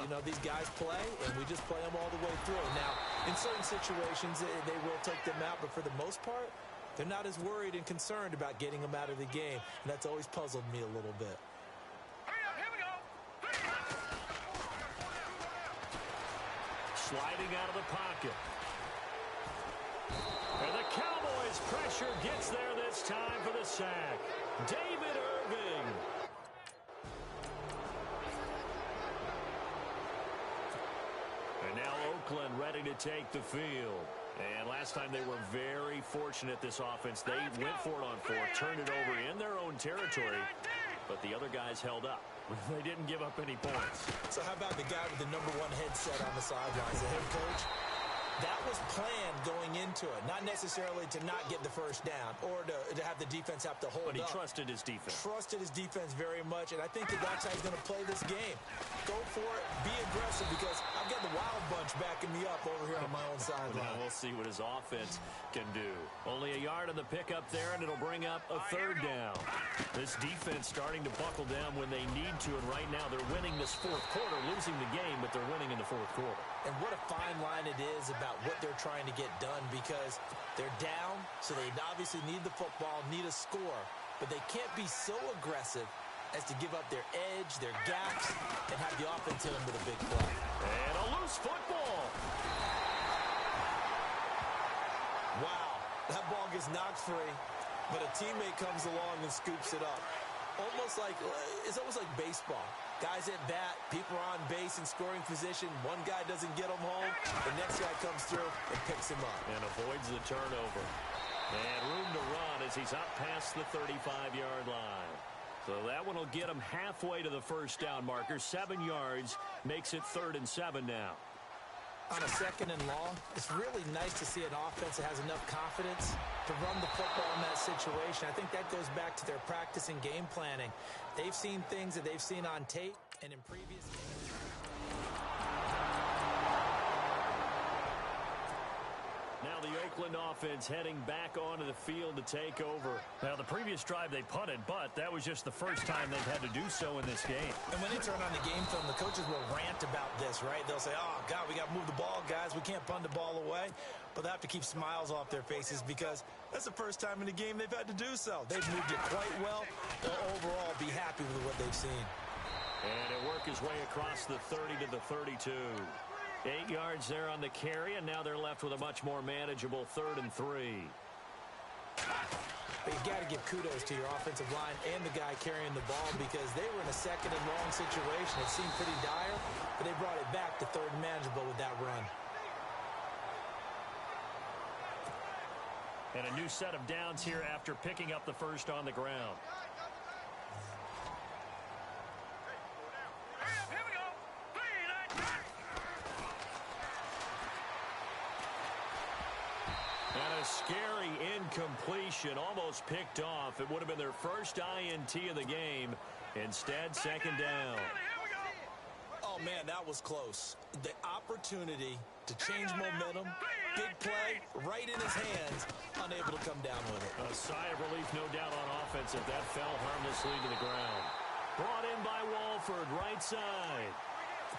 You know, these guys play, and we just play them all the way through. Now, in certain situations, they will take them out, but for the most part, they're not as worried and concerned about getting them out of the game, and that's always puzzled me a little bit. Hurry up, here we go. Sliding out of the pocket. And the Cowboys' pressure gets there this time for the sack. David Irving. And now Oakland ready to take the field. And last time they were very fortunate, this offense. They went for it on 4, turned it over in their own territory, but the other guys held up. They didn't give up any points. So how about the guy with the #1 headset on the sidelines, the head coach? That was planned going into it, not necessarily to not get the first down or to have the defense have to hold up. But he trusted his defense. Trusted his defense very much, and I think that's how he's going to play this game. Go for it, be aggressive, because I've got the wild bunch backing me up over here on my own sideline. Well, we'll see what his offense can do. Only a yard on the pickup there, and it'll bring up a third down. This defense starting to buckle down when they need to, and right now they're winning this fourth quarter, losing the game, but they're winning in the fourth quarter. And what a fine line it is about what they're trying to get done, because they're down, so they obviously need the football, need a score, but they can't be so aggressive as to give up their edge, their gaps, and have the offense hit them with a big play. And a loose football. Wow, that ball gets knocked free, but a teammate comes along and scoops it up. It's almost like baseball. Guys at bat, people are on base in scoring position. One guy doesn't get him home. The next guy comes through and picks him up. And avoids the turnover. And room to run as he's up past the 35-yard line. So that one will get him halfway to the first down marker. 7 yards makes it 3rd and 7 now. On a 2nd and long, it's really nice to see an offense that has enough confidence to run the football in that situation. I think that goes back to their practice and game planning. They've seen things that they've seen on tape and in previous games. Now the Oakland offense heading back onto the field to take over. Now, the previous drive they punted, but that was just the first time they've had to do so in this game. And when they turn on the game film, the coaches will rant about this, right? They'll say, oh, God, we got to move the ball, guys. We can't punt the ball away. But they have to keep smiles off their faces because that's the first time in the game they've had to do so. They've moved it quite well. They'll overall be happy with what they've seen. And he'll work his way across the 30 to the 32. 8 yards there on the carry, and now they're left with a much more manageable 3rd and 3. But you got to give kudos to your offensive line and the guy carrying the ball because they were in a 2nd and long situation. It seemed pretty dire, but they brought it back to 3rd and manageable with that run. And a new set of downs here after picking up the first on the ground. Here we go. 3, 9, 10. And a scary incompletion, almost picked off. It would have been their first INT of the game. Instead, 2nd down. Here we go. Oh, man, that was close. The opportunity to change momentum, big play, right in his hands, unable to come down with it. A sigh of relief, no doubt, on offense if that fell harmlessly to the ground. Brought in by Walford, right side.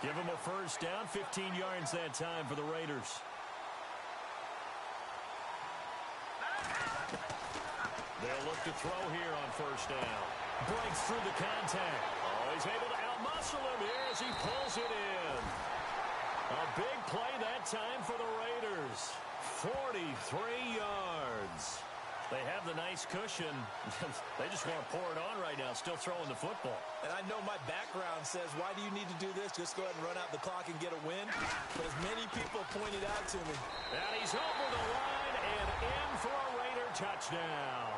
Give him a first down, 15 yards that time for the Raiders. They'll look to throw here on first down. Breaks through the contact. Oh, he's able to outmuscle him here as he pulls it in. A big play that time for the Raiders. 43 yards. They have the nice cushion. They just want to pour it on right now, still throwing the football. And I know my background says, why do you need to do this? Just go ahead and run out the clock and get a win. But as many people pointed out to me. And he's over the line and in for a Raider touchdown.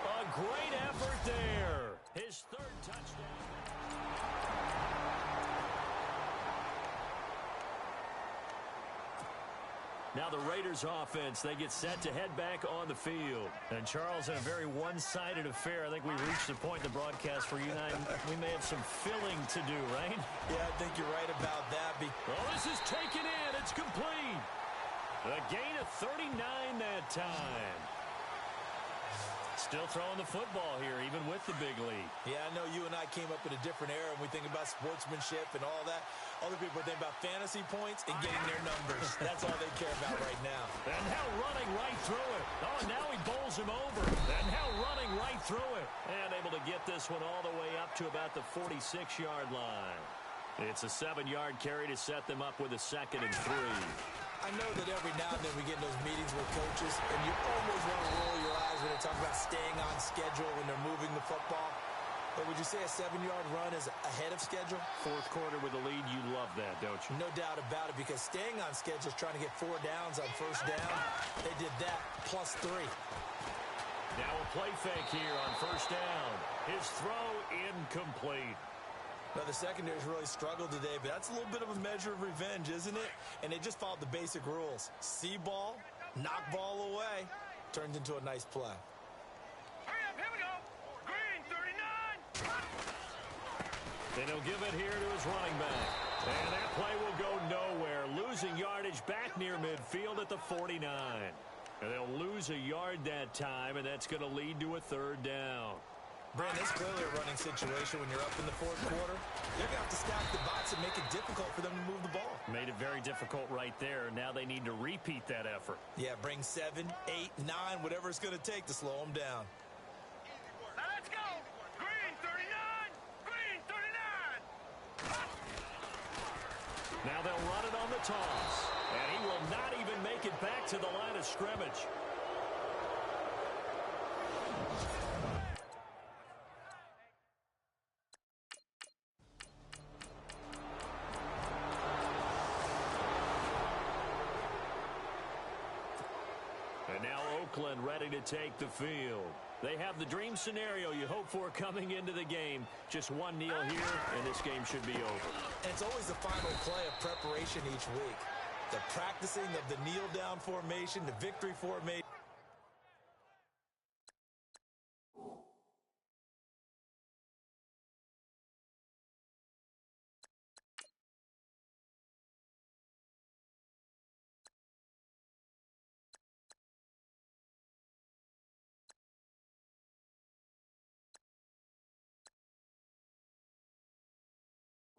A great effort there. His 3rd touchdown. Now the Raiders offense, they get set to head back on the field. And Charles, in a very one-sided affair, I think we reached the point in the broadcast where you and I, we may have some filling to do, right? Yeah, I think you're right about that. Well, this is taken in. It's complete. A gain of 39 that time. Still throwing the football here, even with the big lead. Yeah, I know you and I came up in a different era, and we think about sportsmanship and all that. Other people think about fantasy points and getting their numbers. That's all they care about right now. And now running right through it. Oh, and now he bowls him over. And now running right through it. And able to get this one all the way up to about the 46-yard line. It's a 7-yard carry to set them up with a 2nd and 3. I know that every now and then we get in those meetings with coaches, and you always want to roll your eyes when they talk about staying on schedule when they're moving the football. But would you say a 7-yard run is ahead of schedule? 4th quarter with a lead, you love that, don't you? No doubt about it, because staying on schedule is trying to get 4 downs on first down. They did that, plus 3. Now a play fake here on first down. His throw incomplete. Now, the secondary's really struggled today, but that's a little bit of a measure of revenge, isn't it? And they just followed the basic rules. See ball, knock ball away, turns into a nice play. Hurry up, here we go. Green, 39. And he'll give it here to his running back. And that play will go nowhere. Losing yardage back near midfield at the 49. And they'll lose a yard that time, and that's going to lead to a 3rd down. Brandon, it's clearly a running situation when you're up in the 4th quarter. They're going to have to stack the box and make it difficult for them to move the ball. Made it very difficult right there. Now they need to repeat that effort. Yeah, bring 7, 8, 9, whatever it's going to take to slow them down. Now let's go. Green, 39. Green, 39. Now they'll run it on the toss. And he will not even make it back to the line of scrimmage. And now Oakland ready to take the field. They have the dream scenario you hope for coming into the game. Just one kneel here, and this game should be over. And it's always the final play of preparation each week. The practicing of the kneel-down formation, the victory formation.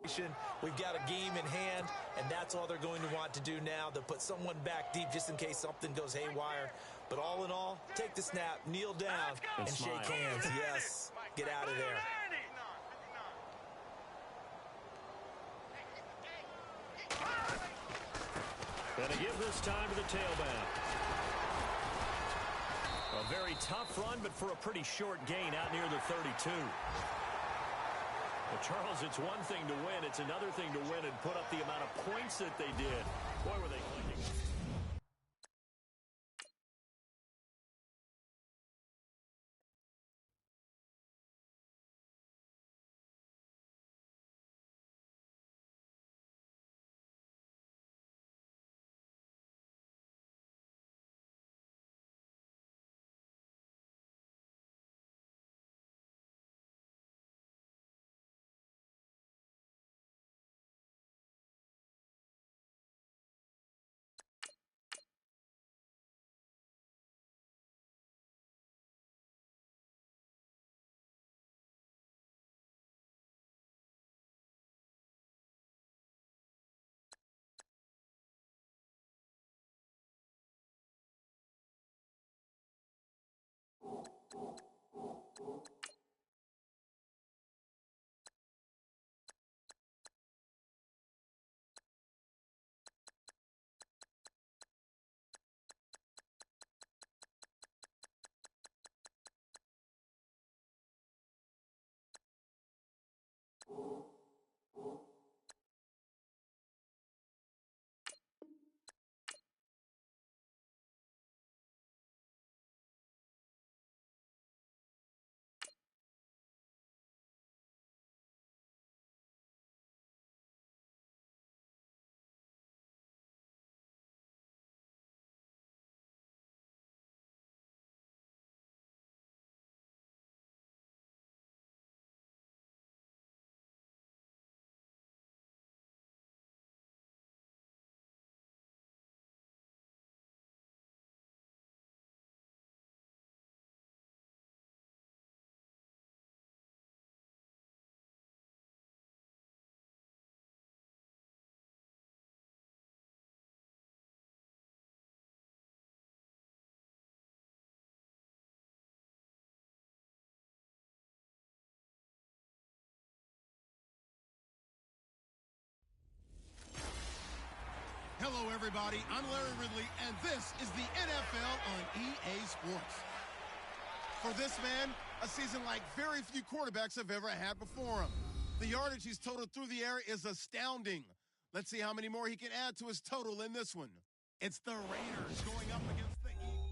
We've got a game in hand, and that's all they're going to want to do now. They'll put someone back deep just in case something goes haywire. But all in all, take the snap, kneel down, and shake hands. Yes, get out of there. Gonna give this time to the tailback. A very tough run, but for a pretty short gain out near the 32. Well, Charles, it's one thing to win. It's another thing to win and put up the amount of points that they did. Boy, were they clicking. Hello, everybody. I'm Larry Ridley, and this is the NFL on EA Sports. For this man, a season like very few quarterbacks have ever had before him. The yardage he's totaled through the air is astounding. Let's see how many more he can add to his total in this one. It's the Raiders going up against the Eagles.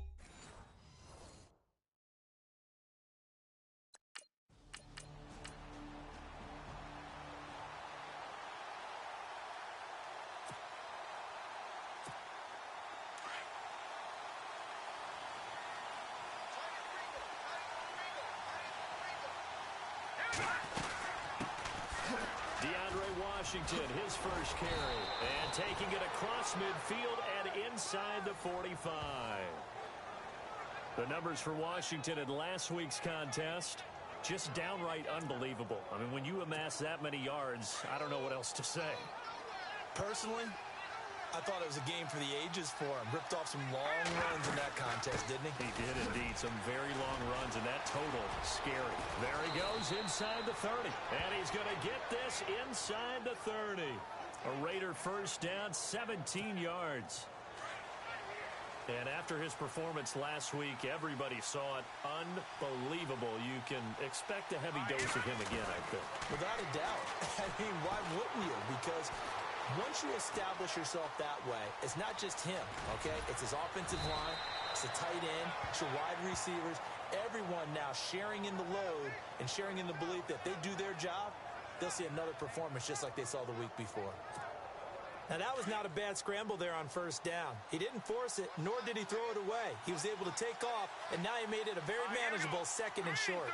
Washington, his first carry, and taking it across midfield and inside the 45. The numbers for Washington in last week's contest, just downright unbelievable. I mean, when you amass that many yards, I don't know what else to say. Personally, I thought it was a game for the ages for him. Ripped off some long runs in that contest, didn't he? He did indeed. Some very long runs, and that total, scary. There he goes inside the 30. And he's going to get this inside the 30. A Raider first down, 17 yards. And after his performance last week, everybody saw it. Unbelievable. You can expect a heavy dose of him again, I think. Without a doubt. I mean, why wouldn't you? Because once you establish yourself that way, it's not just him, okay? It's his offensive line, it's the tight end, it's your wide receivers, everyone now sharing in the load and sharing in the belief that they do their job, they'll see another performance just like they saw the week before. Now, that was not a bad scramble there on first down. He didn't force it, nor did he throw it away. He was able to take off, and now he made it a very manageable second and short.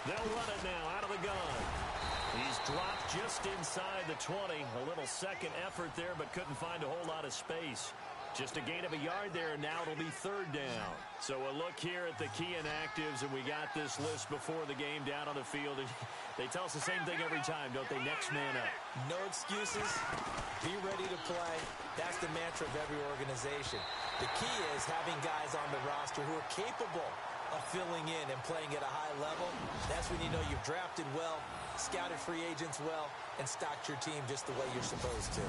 They'll run it now out of the gun. He's dropped just inside the 20. A little second effort there, but couldn't find a whole lot of space. Just a gain of a yard there, and now it'll be third down. So a look here at the key inactives, and we got this list before the game down on the field. They tell us the same thing every time, don't they? Next man up. No excuses. Be ready to play. That's the mantra of every organization. The key is having guys on the roster who are capable of filling in and playing at a high level. That's when you know you've drafted well, scouted free agents well, and stocked your team just the way you're supposed to.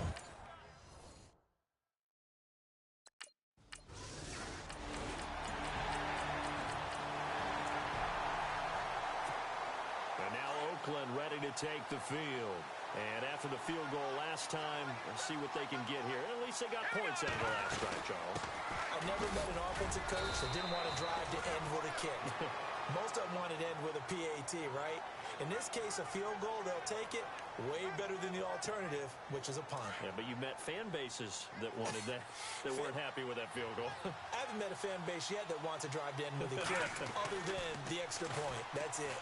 And now Oakland ready to take the field. And after the field goal last time, let's see what they can get here. At least they got points out of the last drive, Charles. I've never met an offensive coach that didn't want to drive to end with a kick. Most of them wanted to end with a PAT, right? In this case, a field goal, they'll take it. Way better than the alternative, which is a punt. Yeah, but you met fan bases that wanted that, that weren't happy with that field goal. I haven't met a fan base yet that wants to drive to end with a kick, other than the extra point. That's it.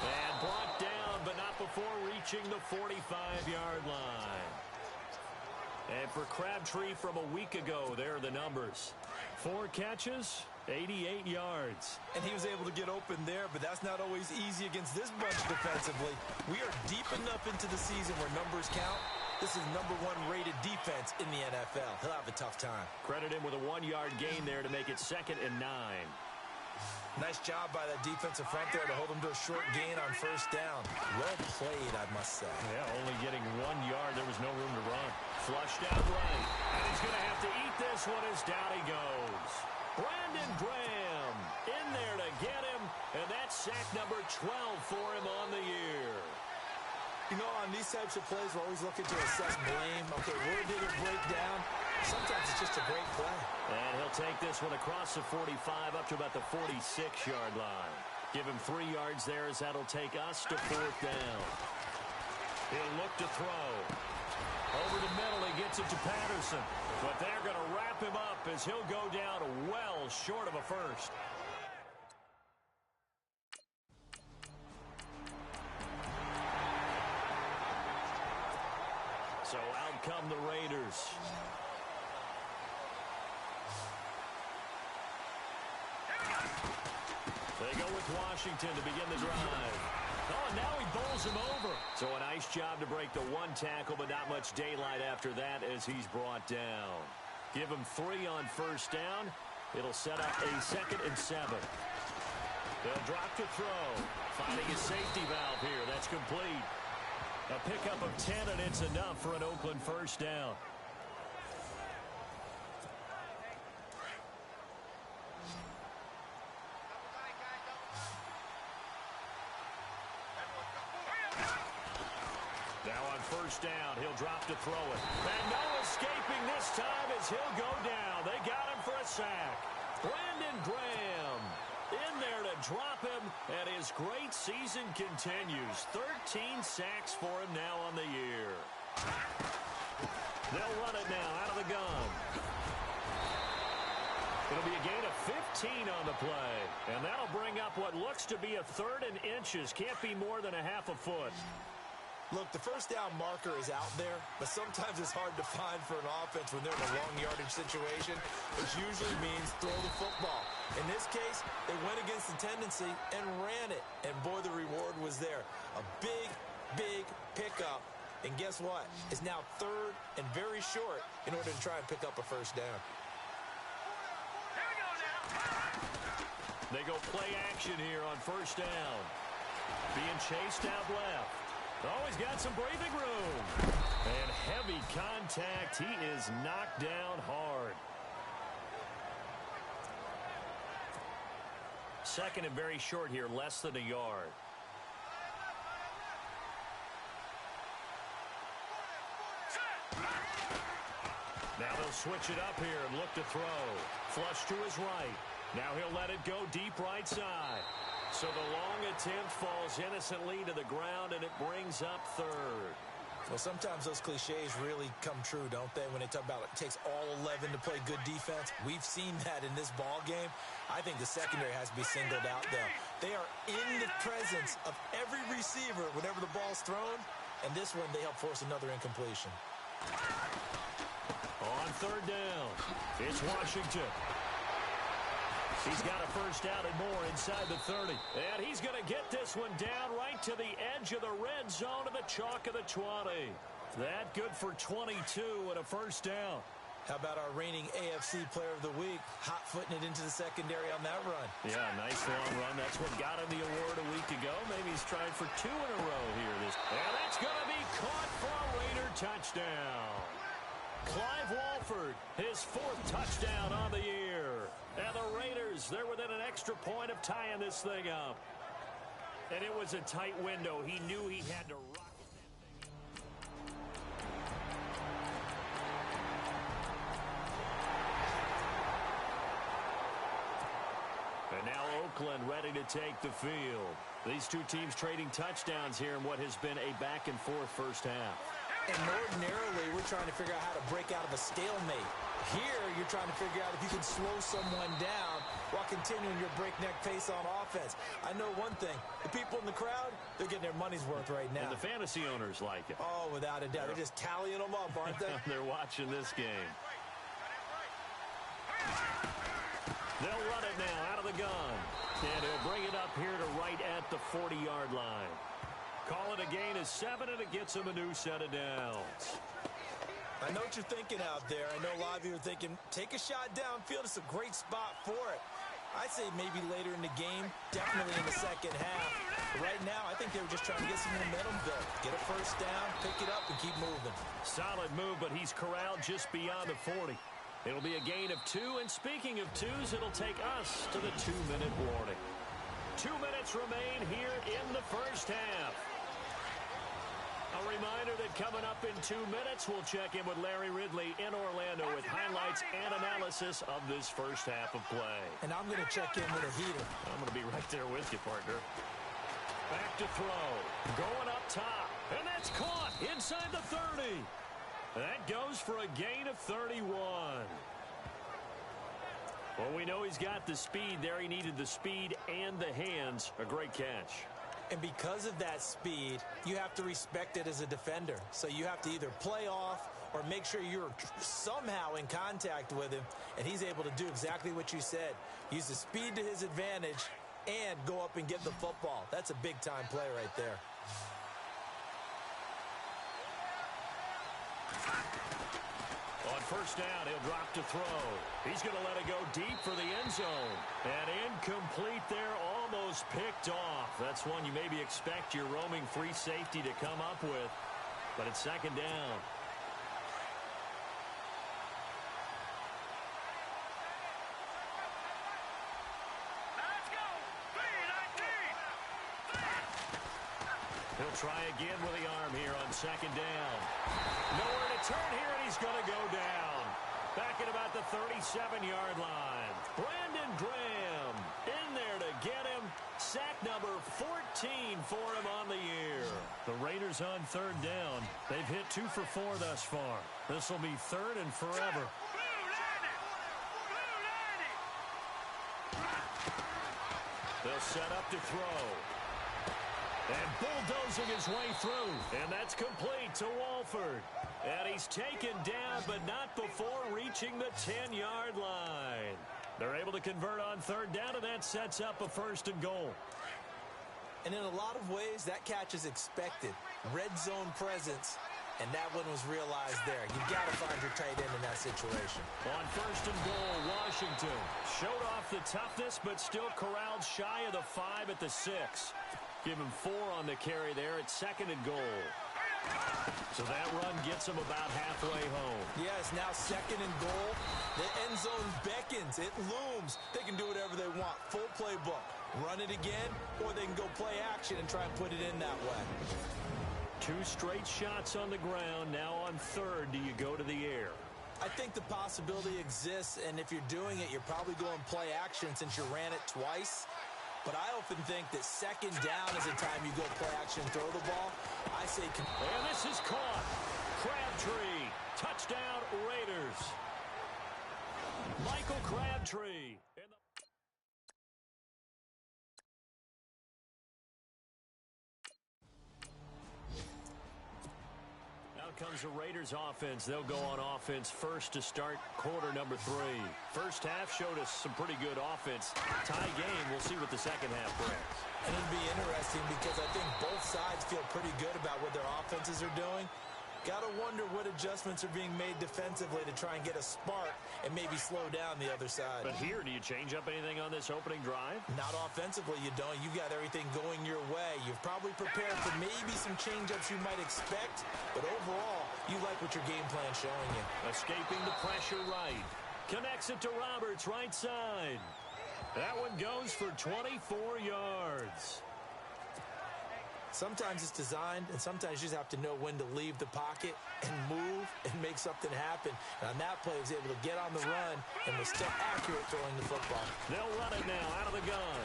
And brought down, but not before reaching the 45-yard line. And for Crabtree from a week ago, there are the numbers. 4 catches, 88 yards. And he was able to get open there, but that's not always easy against this bunch defensively. We are deep enough into the season where numbers count. This is #1 rated defense in the NFL. He'll have a tough time. Credit him with a 1-yard gain there to make it 2nd and 9. Nice job by that defensive front there to hold him to a short gain on first down. Well played, I must say. Yeah, only getting 1 yard. There was no room to run. Flushed out right. And he's going to have to eat this one as down he goes. Brandon Graham in there to get him. And that's sack number 12 for him on the year. You know, on these types of plays, we're always looking to assess blame. Okay, where did it break down? Sometimes it's just a great play. And he'll take this one across the 45 up to about the 46-yard line. Give him 3 yards there as that'll take us to 4th down. He'll look to throw. Over the middle, he gets it to Patterson. But they're going to wrap him up as he'll go down well short of a first. So out come the Raiders. They go with Washington to begin the drive. Oh, and now he bowls him over. So a nice job to break the 1 tackle, but not much daylight after that as he's brought down. Give him 3 on first down. It'll set up a 2nd and 7. They'll drop to throw. Finding a safety valve here. That's complete. A pickup of 10, and it's enough for an Oakland first down. Now on first down, he'll drop to throw it. And no escaping this time as he'll go down. They got him for a sack. Brandon Graham in there to drop him, and his great season continues. 13 sacks for him now on the year. They'll run it now out of the gun. It'll be a gain of 15 on the play, and that'll bring up what looks to be a 3rd and inches. Can't be more than a half a foot. Look, the first down marker is out there, but sometimes it's hard to find for an offense when they're in a long yardage situation, which usually means throw the football. In this case, they went against the tendency and ran it, and boy, the reward was there. A big, big pickup, and guess what? It's now 3rd and very short in order to try and pick up a first down. They go play action here on first down. Being chased out left. Oh, he's got some breathing room. And heavy contact. He is knocked down hard. 2nd and very short here, less than a yard. Now they'll switch it up here and look to throw. Flush to his right. Now he'll let it go deep right side. So the long attempt falls innocently to the ground, and it brings up 3rd. Well, sometimes those cliches really come true, don't they, when they talk about it takes all 11 to play good defense. We've seen that in this ball game. I think the secondary has to be singled out, though. They are in the presence of every receiver whenever the ball's thrown, and this one they help force another incompletion. On third down, it's Washington. He's got a first down and more inside the 30. And he's going to get this one down right to the edge of the red zone of the chalk of the 20. That good for 22 and a first down. How about our reigning AFC Player of the Week, hot-footing it into the secondary on that run? Yeah, nice long run. That's what got him the award a week ago. Maybe he's trying for 2 in a row here. And that's going to be caught for a Raider touchdown. Clive Walford, his 4th touchdown on the year. And the Raiders, they're within an extra point of tying this thing up. And it was a tight window. He knew he had to rock. And now Oakland ready to take the field. These two teams trading touchdowns here in what has been a back-and-forth first half. And ordinarily, we're trying to figure out how to break out of a stalemate. Here, you're trying to figure out if you can slow someone down while continuing your breakneck pace on offense. I know one thing. The people in the crowd, they're getting their money's worth right now. And the fantasy owners like it. Oh, without a doubt. They're just tallying them up, aren't they? They're watching this game. They'll run it now out of the gun. And he'll bring it up here to right at the 40-yard line. Call it a gain of 7, and it gets him a new set of downs. I know what you're thinking out there. I know a lot of you are thinking, take a shot downfield. It's a great spot for it. I'd say maybe later in the game, definitely in the second half. But right now, I think they were just trying to get some momentum built. Get a first down, pick it up, and keep moving. Solid move, but he's corralled just beyond the 40. It'll be a gain of 2, and speaking of 2s, it'll take us to the 2-minute warning. 2 minutes remain here in the first half. A reminder that coming up in 2 minutes, we'll check in with Larry Ridley in Orlando with highlights and analysis of this first half of play. And I'm going to check in with a heater. I'm going to be right there with you, partner. Back to throw. Going up top. And that's caught inside the 30. That goes for a gain of 31. Well, we know he's got the speed there. He needed the speed and the hands. A great catch. And because of that speed, you have to respect it as a defender. So you have to either play off or make sure you're somehow in contact with him. And he's able to do exactly what you said. Use the speed to his advantage and go up and get the football. That's a big-time play right there. On first down, he'll drop to throw. He's going to let it go deep for the end zone. And incomplete there, almost picked off. That's one you maybe expect your roaming free safety to come up with. But it's second down. Let's go. 3-19. He'll try again with the arm here on second down. Nowhere to turn here, and he's going to go down. Back at about the 37-yard line. Brandon Graham in there to get him. Sack number 14 for him on the year. The Raiders on third down. They've hit 2 for 4 thus far. This will be third and forever. They'll set up to throw. And bulldozing his way through. And that's complete to Walford. And he's taken down, but not before reaching the 10-yard line. They're able to convert on third down, and that sets up a first and goal. And in a lot of ways, that catch is expected. Red zone presence, and that one was realized there. You've got to find your tight end in that situation. On first and goal, Washington showed off the toughness, but still corralled shy of the 5 at the 6. Give him 4 on the carry there at second and goal. So that run gets him about halfway home. Yes, now second and goal. The end zone beckons. It looms. They can do whatever they want. Full playbook. Run it again, or they can go play action and try and put it in that way. 2 straight shots on the ground. Now on third, do you go to the air? I think the possibility exists, and if you're doing it, you're probably going play action since you ran it twice. But I often think that second down is the time you go play action and throw the ball. I say... And this is caught. Crabtree. Touchdown, Raiders. Michael Crabtree. Now comes the Raiders offense. They'll go on offense first to start quarter number 3. First half showed us some pretty good offense. Tie game. We'll see what the second half brings. And it'll be interesting because I think both sides feel pretty good about what their offenses are doing. Got to wonder what adjustments are being made defensively to try and get a spark and maybe slow down the other side. But here, do you change up anything on this opening drive? Not offensively, you don't. You got everything going your way. You've probably prepared for maybe some change-ups you might expect, but overall, you like what your game plan's showing you. Escaping the pressure right. Connects it to Roberts, right side. That one goes for 24 yards. Sometimes it's designed, and sometimes you just have to know when to leave the pocket and move and make something happen. And on that play, he was able to get on the run and was still accurate throwing the football. They'll run it now out of the gun.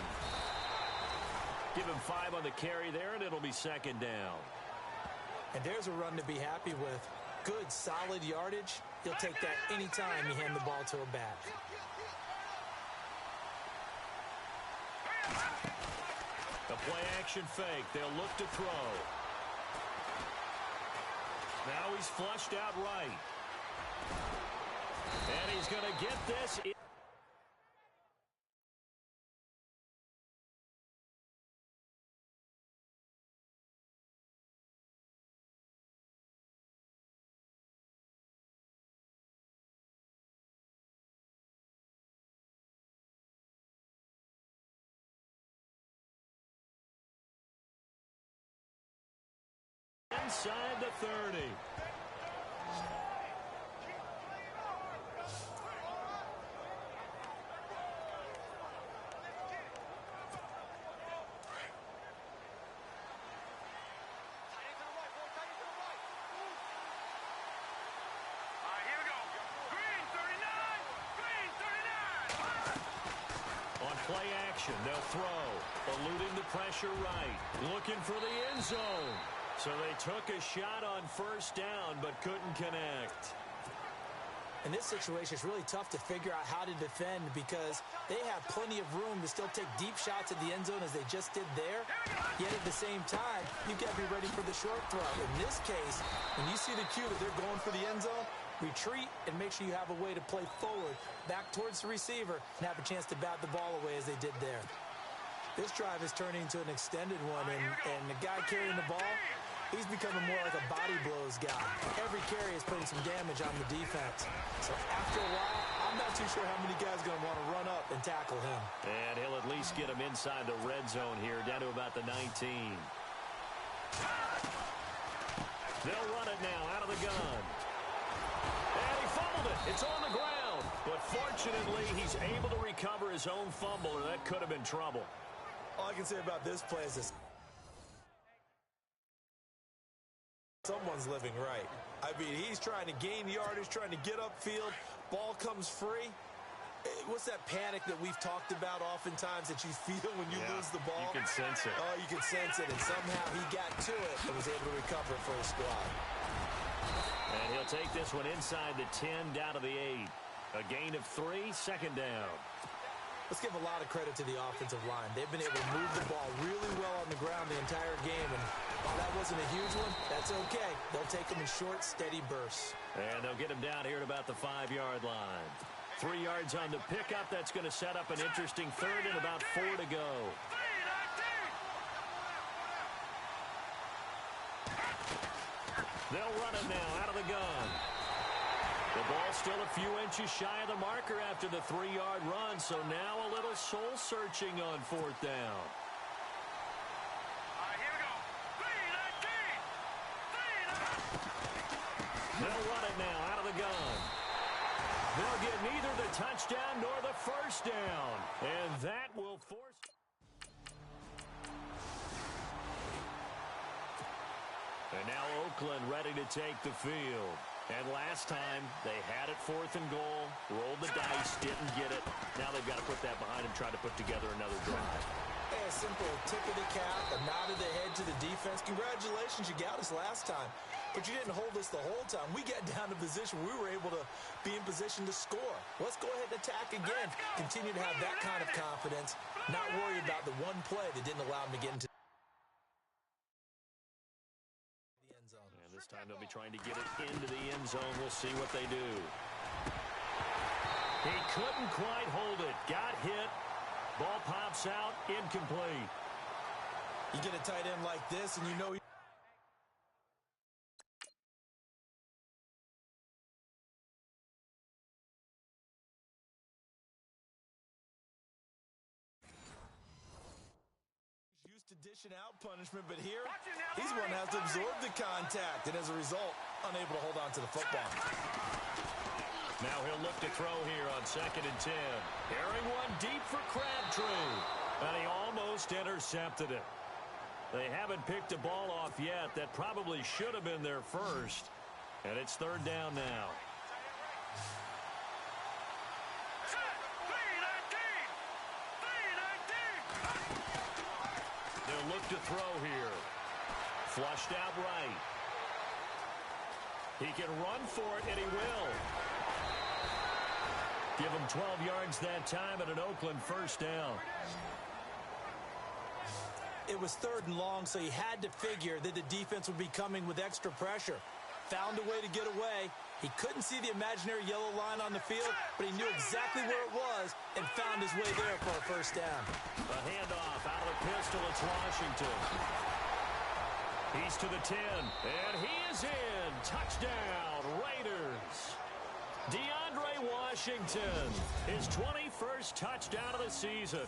Give him 5 on the carry there, and it'll be second down. And there's a run to be happy with. Good, solid yardage. He'll take that anytime you hand the ball to a back. The play-action fake. They'll look to throw. Now he's flushed out right. And he's going to get this. Inside the 30. Here we go. Green 39. Green 39. On play action, they'll throw. Eluding the pressure right. Looking for the end zone. So they took a shot on first down, but couldn't connect. In this situation, it's really tough to figure out how to defend because they have plenty of room to still take deep shots at the end zone as they just did there. Yet at the same time, you've got to be ready for the short throw. In this case, when you see the cue that they're going for the end zone, retreat and make sure you have a way to play forward, back towards the receiver, and have a chance to bat the ball away as they did there. This drive is turning into an extended one, and the guy carrying the ball, he's becoming more like a body blows guy. Every carry is putting some damage on the defense. So after a while, I'm not too sure how many guys are going to want to run up and tackle him. And he'll at least get him inside the red zone here, down to about the 19. They'll run it now out of the gun. And he fumbled it. It's on the ground. But fortunately, he's able to recover his own fumble, or that could have been trouble. All I can say about this play is this. Someone's living right. I mean, he's trying to gain yardage, trying to get upfield. Ball comes free. What's that panic that we've talked about oftentimes that you feel when you lose the ball? You can sense it. Oh, you can sense it. And somehow he got to it and was able to recover for his squad. And he'll take this one inside the 10, down to the 8. A gain of 3, second down. Let's give a lot of credit to the offensive line. They've been able to move the ball really well on the ground the entire game. And while that wasn't a huge one, that's okay. They'll take them in short, steady bursts. And they'll get him down here at about the 5-yard line. 3 yards on the pickup. That's going to set up an interesting third and about 4 to go. They'll run it now out of the gun. The ball's still a few inches shy of the marker after the 3-yard run, so now a little soul-searching on 4th down. Here we go. 3-19. They'll run it now out of the gun. They'll get neither the touchdown nor the first down, and that will force... And now Oakland ready to take the field. And last time, they had it 4th and goal, rolled the dice, didn't get it. Now they've got to put that behind them, try to put together another drive. Hey, a simple tip of the cap, a nod of the head to the defense. Congratulations, you got us last time. But you didn't hold us the whole time. We got down to position. We were able to be in position to score. Let's go ahead and attack again. Continue to have that kind of confidence. Not worry about the one play that didn't allow them to get into the end zone. And this time they'll be trying to get it into the end zone. We'll see what they do. He couldn't quite hold it. Got hit. Ball pops out. Incomplete. You get a tight end like this, and you know used to dishing out punishment, but here he's one that has to absorb the contact, and as a result, unable to hold on to the football. Now he'll look to throw here on 2nd and 10. Airing one deep for Crabtree. And he almost intercepted it. They haven't picked a ball off yet. That probably should have been their first. And it's 3rd down now. They'll look to throw here. Flushed out right. He can run for it, and he will. Give him 12 yards that time at an Oakland 1st down. It was 3rd and long, so he had to figure that the defense would be coming with extra pressure. Found a way to get away. He couldn't see the imaginary yellow line on the field, but he knew exactly where it was and found his way there for a 1st down. A handoff out of the pistol. It's Washington. He's to the 10, and he is in. Touchdown, Raiders. DeAndre Washington, his 21st touchdown of the season.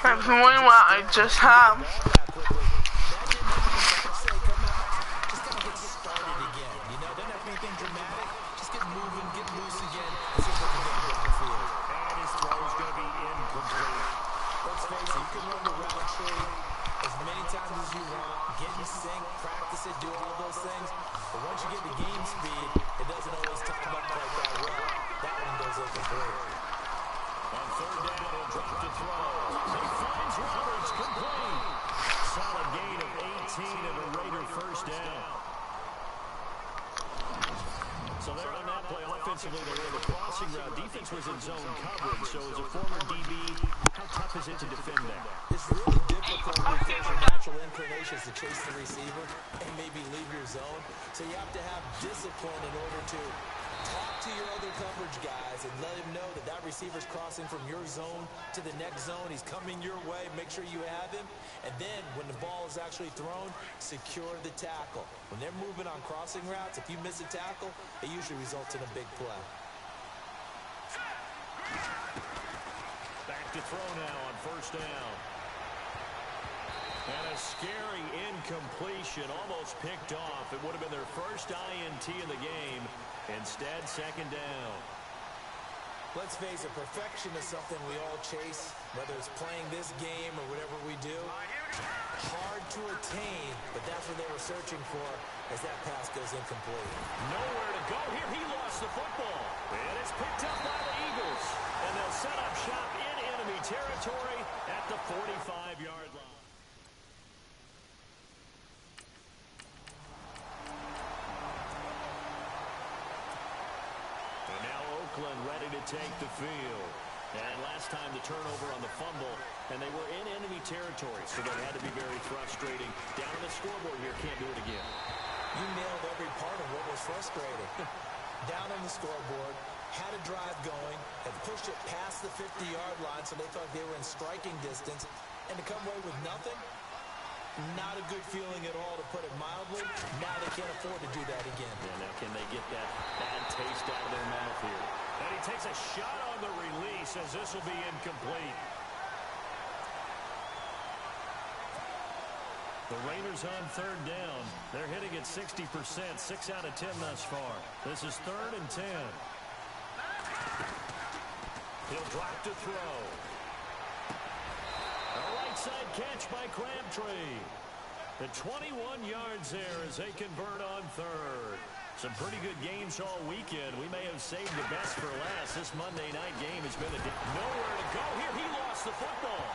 And if you wonder what I just have, practice it, do all those things. But once you get to game speed, it doesn't always time up like that well. That one goes incomplete. On third down, he'll drop to throw. He finds Roberts complete. Solid gain of 18 and a Raider first down. So they're on that play. Offensively, they were in the crossing route. Defense was in zone coverage. So as a former DB, how tough is it to defend that? It's really difficult because your natural inclination is to chase the receiver and maybe leave your zone. So you have to have discipline in order to talk to your other coverage guys and let him know that that receiver's crossing from your zone to the next zone. He's coming your way. Make sure you have him. And then when the ball is actually thrown, secure the tackle. When they're moving on crossing routes, if you miss a tackle, it usually results in a big play. Back to throw now on first down. And a scary incompletion, almost picked off. It would have been their first INT in the game. Instead, second down. Let's face it, perfection is something we all chase, whether it's playing this game or whatever we do. Hard to attain, but that's what they were searching for as that pass goes incomplete. Nowhere to go here. He lost the football. And it's picked up by the Eagles. And they'll set up shop in enemy territory at the 45-yard line. Ready to take the field. And last time the turnover on the fumble, and they were in enemy territory, so that had to be very frustrating. Down on the scoreboard here, can't do it again. You nailed every part of what was frustrating. Down on the scoreboard, had a drive going, had pushed it past the 50-yard line, so they thought they were in striking distance, and to come away with nothing, not a good feeling at all, to put it mildly. Now they can't afford to do that again. Yeah, now can they get that bad taste out of their mouth here? And he takes a shot on the release as this will be incomplete. The Raiders on third down. They're hitting at 60%, 6 out of 10 thus far. This is 3rd and 10. He'll drop to throw. A right side catch by Crabtree. The 21 yards there as they convert on third. Some pretty good games all weekend. We may have saved the best for last. This Monday night game has been nowhere to go here. He lost the football.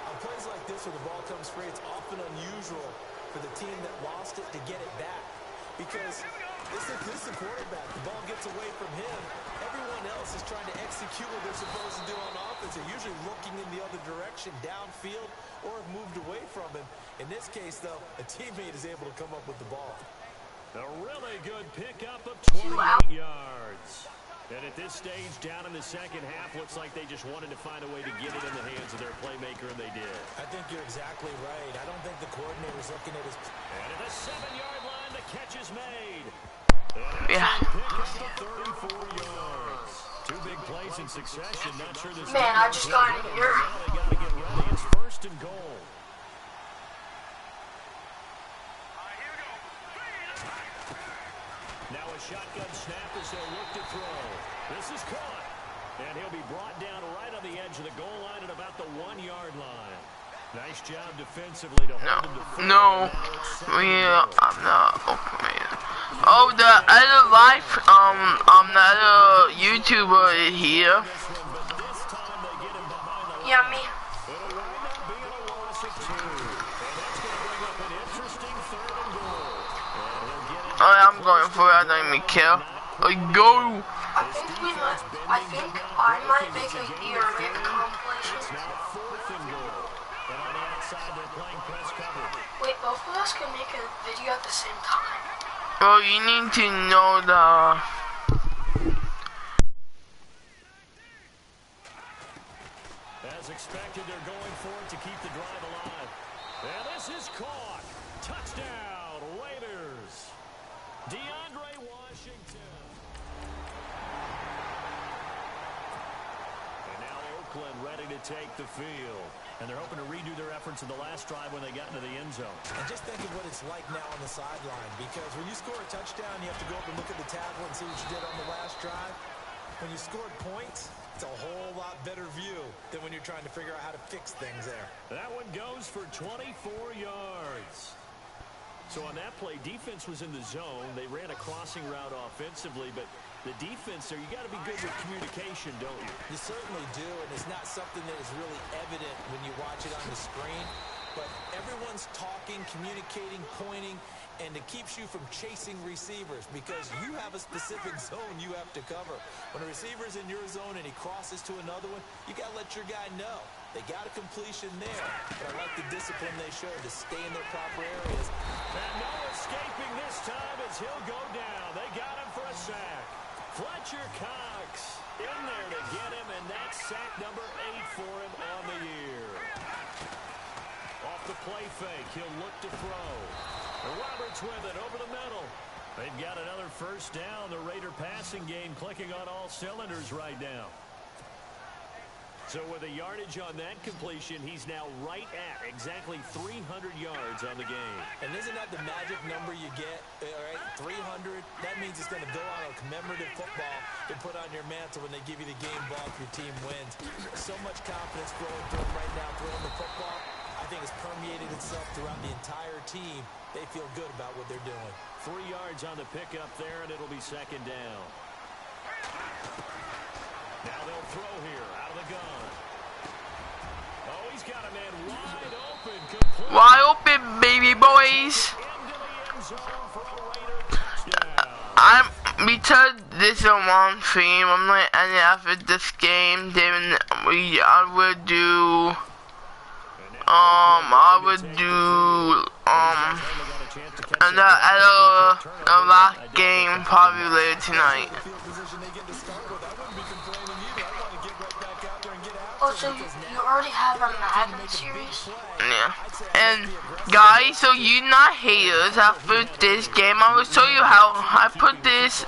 On plays like this where the ball comes free, it's often unusual for the team that lost it to get it back. Because this is the quarterback. The ball gets away from him. Everyone else is trying to execute what they're supposed to do on offense. They're usually looking in the other direction, downfield, or have moved away from him. In this case, though, a teammate is able to come up with the ball. A really good pickup of 28 yards. And at this stage, down in the second half, looks like they just wanted to find a way to get it in the hands of their playmaker, and they did. I think you're exactly right. I don't think the coordinator's looking at his... And at the 7-yard line, the catch is made. Yeah. Pick up to 34 yards. 2 big plays in succession. Not sure this... Man, I just got in here. Now they got to get ready. It's 1st and goal. Now a shotgun snap as they'll look to throw. This is caught. And he'll be brought down right on the edge of the goal line at about the 1-yard line. Nice job defensively to hold him to foot. No, I'm not open. Oh, the other life, the other YouTuber here. Yeah, me. It'll wind up being a loss of 2. And that's going to bring up an interesting 3rd and goal. And he'll get it. Oh, I'm going for it. I don't even care. Go. I think I might make a ERA compilation. Now 4th and goal. And on the outside, they're playing press cover. Wait, both of us can make a video at the same time. Well, you need to know the... As expected, they're going for it to keep the drive alive. And this is caught. Touchdown, Raiders. DeAndre Washington. Oakland ready to take the field. And they're hoping to redo their efforts in the last drive when they got into the end zone. And just think of what it's like now on the sideline, because when you score a touchdown, you have to go up and look at the tablet and see what you did on the last drive. When you scored points, it's a whole lot better view than when you're trying to figure out how to fix things there. That one goes for 24 yards. So on that play, defense was in the zone. They ran a crossing route offensively, but the defense there, you got to be good with communication, don't you? You certainly do, and it's not something that is really evident when you watch it on the screen. But everyone's talking, communicating, pointing, and it keeps you from chasing receivers because you have a specific zone you have to cover. When a receiver's in your zone and he crosses to another one, you got to let your guy know. They got a completion there, but I like the discipline they showed to stay in their proper areas. And no escaping this time as he'll go down. They got him for a sack. Fletcher Cox in there to get him, and that's sack number 8 for him on the year. Off the play fake, he'll look to throw. And Roberts with it over the middle. They've got another first down. The Raider passing game clicking on all cylinders right now. So with a yardage on that completion, he's now right at exactly 300 yards on the game. And isn't that the magic number you get, all right? 300, that means it's going to go on a commemorative football to put on your mantle when they give you the game ball if your team wins. So much confidence flowing through him right now, throwing the football. I think it's permeated itself throughout the entire team. They feel good about what they're doing. 3 yards on the pickup there, and it'll be second down. Now they'll throw here out of the gun. Oh, he's got a man wide open. Complete. Wide open, baby boys. Into the end zone for a Raider touchdown. Because this is a long stream, I'm going to end it after this game. Then I would do a last game probably later tonight. Oh, so you already have a Madden series? Yeah. And guys, so you not haters, after this game, I will show you how I put this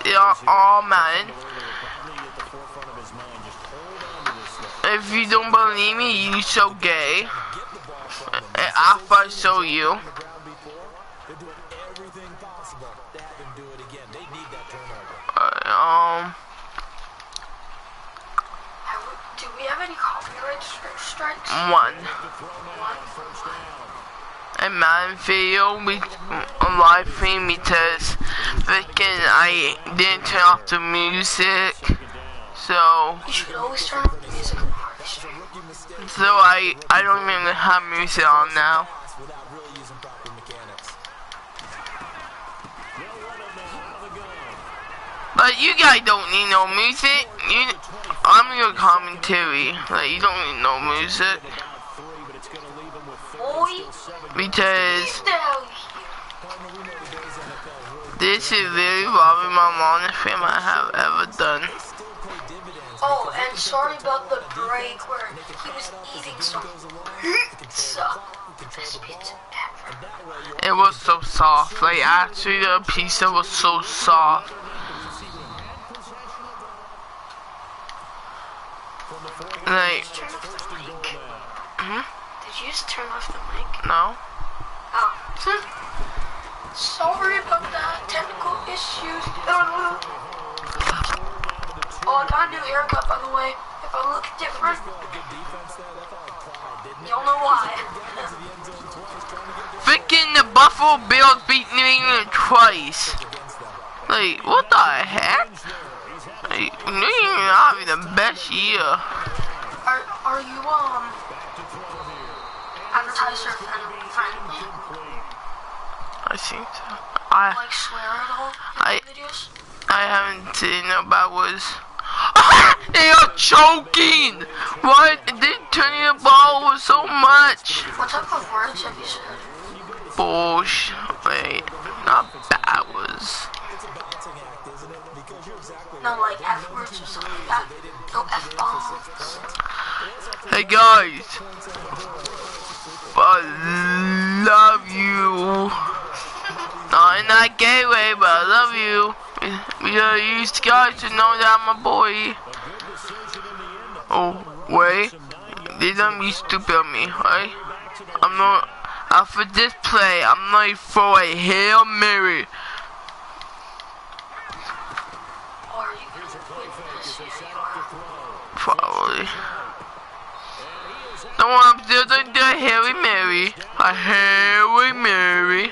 on Madden. If you don't believe me, you so gay. After I show you. Do we have any copyright strikes? One. And Madden video we live stream because freaking I didn't turn off the music, so You should always turn off the music on the stream. so I don't even have music on now. But you guys don't need no music. I'm your commentary. Like, you don't need no music. Because this is really probably my longest film I have ever done. Oh, and sorry about the break where he was eating some pizza. Best pizza ever. It was so soft. Like, actually, the pizza was so soft. Like, Did you just turn off the mic? no. Oh. Sorry about that. Technical issues. Oh, I got a new haircut, by the way. If I look different, you'll know why. Freaking the Buffalo Bills beat New England twice. Like, what the heck? Like, New England having the best year. Are you, advertiser friendly? I think so. Like swear at all in videos? I haven't seen no bad words. They are choking! What? They're turning the ball over so much. What type of words have you said? Bullshit. Wait, not bad words. No, like F words or something like that. No F-bombs. Hey guys, I love you. Not in that gay way, but I love you. You guys to know that I'm a boy. Oh. Wait, they don't be stupid on me, right? I'm not. After this play, I'm gonna throw a Hail Mary. Probably. No, I'm still gonna do a Harry Mary. A Harry Mary.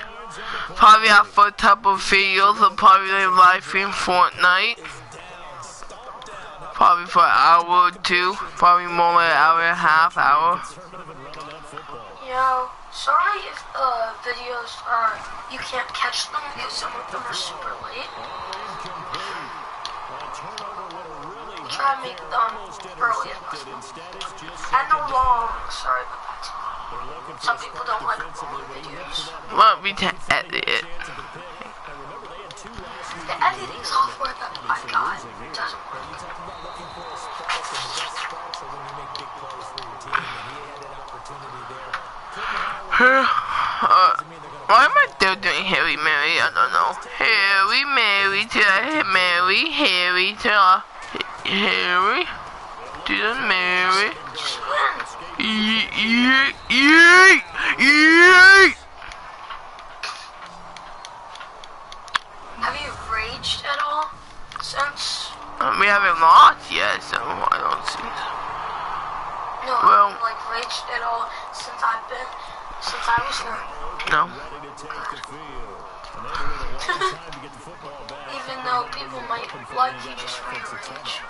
Probably after a couple of videos, I'll probably live stream Fortnite. Probably for an hour or two. Probably more like an hour and a half, hour. You know, sorry if videos are, you can't catch them because some of them are super late. Try to make them early as possible. And no long, sorry about that. Some people don't like long videos. Well, we can edit it. The editing software that I got doesn't work. Why am I still doing Harry Mary? I don't know. Harry Mary to Mary, Harry to Harry to the Mary. Have you raged at all since? We haven't lost yet, so I don't see. No, well, like raged at all since I was here. No. Even though people might like you just for your rage.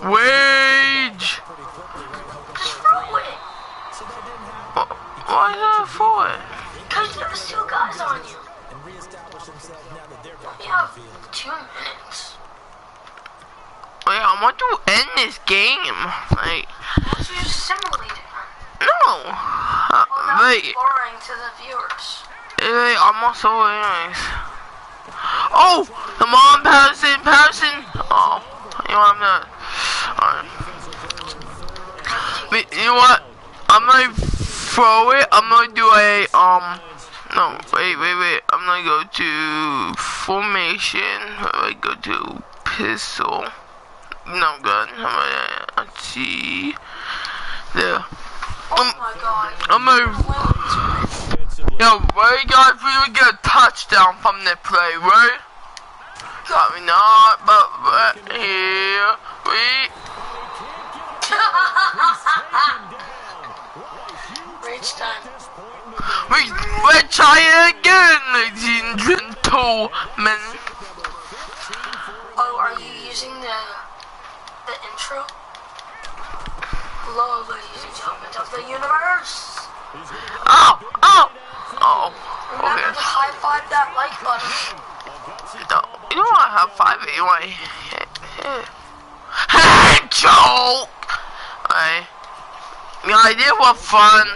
Wage! Just throw it! Why not for it? Because there's two guys on you. We have 2 minutes. Wait, I want to end this game. Like, Once you simulate it. no. Wait. Boring to the viewers. Wait, I'm also anyways. Oh! Come on, Patterson! Oh, you know, I'm not. Alright. Wait, you know what? I'm gonna throw it. I'm gonna do a, no, wait. I'm gonna go to formation. I go to pistol. No gun. Let's see. There. Oh my god. I'm gonna. Yo, right, guys, we would get a touchdown from the play, right? Probably not, but here we. Rage time. We're trying again, ladies and gentlemen. Oh, are you using the intro? Hello, ladies and gentlemen of the universe. Oh, Remember okay. to high five that like button. No, you don't want to have 5 anyway. Hey, Joe! Alright. Yeah, I did have fun.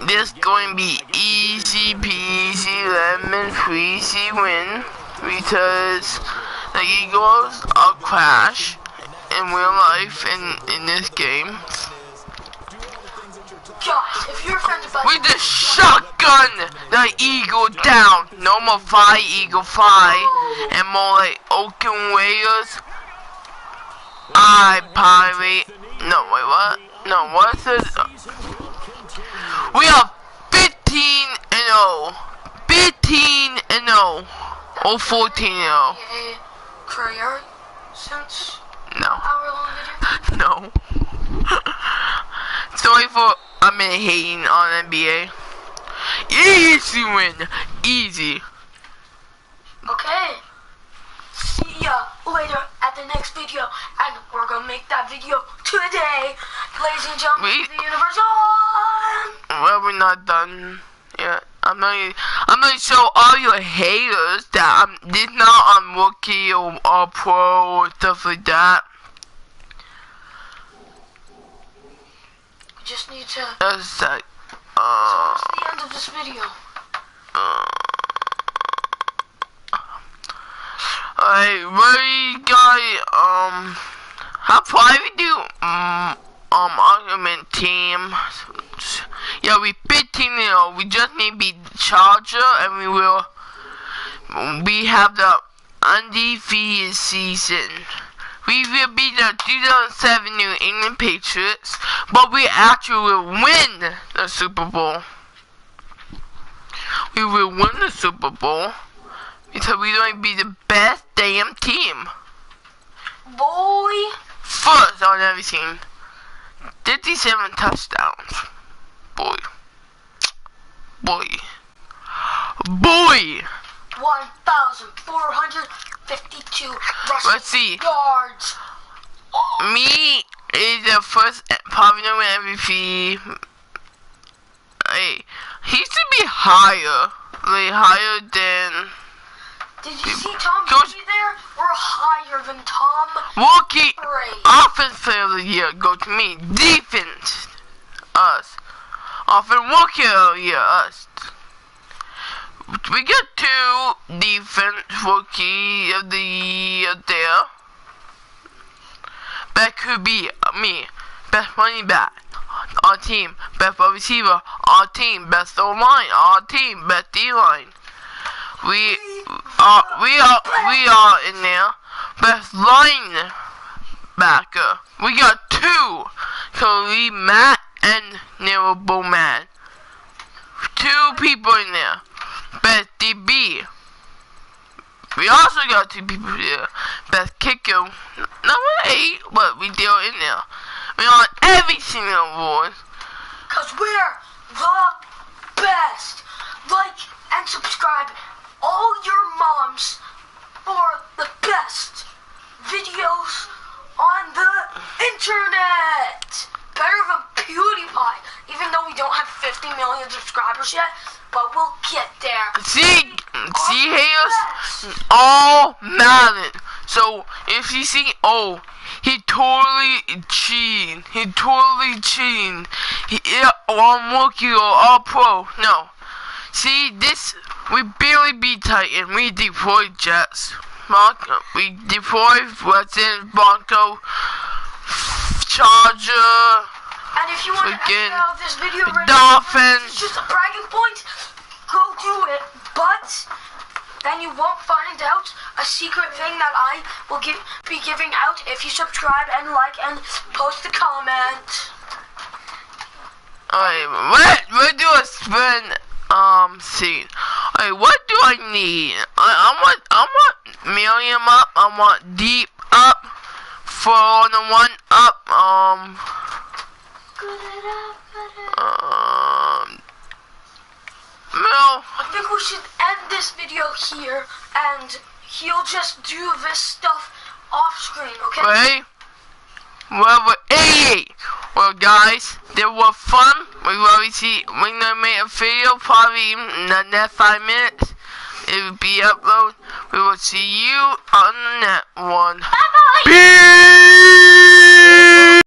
This going to be easy peasy lemon freezy win because the Eagles are crash in real life in this game. Guys, if you're offended by We just shotgun the eagle down. No more fly, eagle fly, and more like oaken warriors. I pirate. No, wait, what? No, what's this? We are 15-0. 15-0. Or 14-0. career since No. hour-long video? No. Sorry for I'm hating on NBA. Easy win. Easy. Okay. See ya later at the next video, and we're gonna make that video today, ladies and gentlemen of the universe. Well, we're not done yet. I'm gonna show all your haters that I'm not on rookie or pro or stuff like that. We just need to. That's like, So what's the end of this video? Alright, ready, guys? How far we do? Argument team. Yeah, we 15-0. We just need to beat Charger, and we have the undefeated season. We will beat the 2007 New England Patriots, but we actually will win the Super Bowl. We will win the Super Bowl because we're going to be the best damn team. Boy. First on everything. 57 touchdowns. Boy. 1,452 rushing yards. Me is the first probably no MVP. Hey, he should be higher. Like higher than. Did you see Tom Brady there? We're higher than Tom Rookie Brady. Offense Player of the Year go to me. Defense, us. Offense Rookie of the Year, us. We got 2 defense Rookie of the Year there. That could be me. Best running back. Our team. Best wide receiver. Our team. Best O-line. Our team. Best D-line. We are in there. Best linebacker. We got 2. Khalil Matt and Nero Bowman. 2 people in there. Best DB. We also got 2 people here. Best kicker. Number 8, but we still in there. We on every single award. Cause we're the best. Like and subscribe all your moms for the best videos on the internet. Better than PewDiePie, even though we don't have 50 million subscribers yet, but we'll get there. See haters, all Madden. So if you see, he totally cheating. He on rookie or all pro. No. See this, we barely beat Titan. We deployed Jets. We deployed Redskins, Bronco, Charger. And if you want to exit out of this video right Dolphins. It's just a bragging point, go do it. But then you won't find out a secret thing that I will be giving out if you subscribe and like and post a comment. Alright, we'll do a spin scene. Alright, what do I need? I want medium up, I want deep up, 4 on the 1 up, no. I think we should end this video here, and he'll just do this stuff off screen, okay? Right? Well, 88. Well, guys, they were fun. We already see we're gonna make a video probably in the next 5 minutes. It will be uploaded. We will see you on the next one. Bye bye. Peace.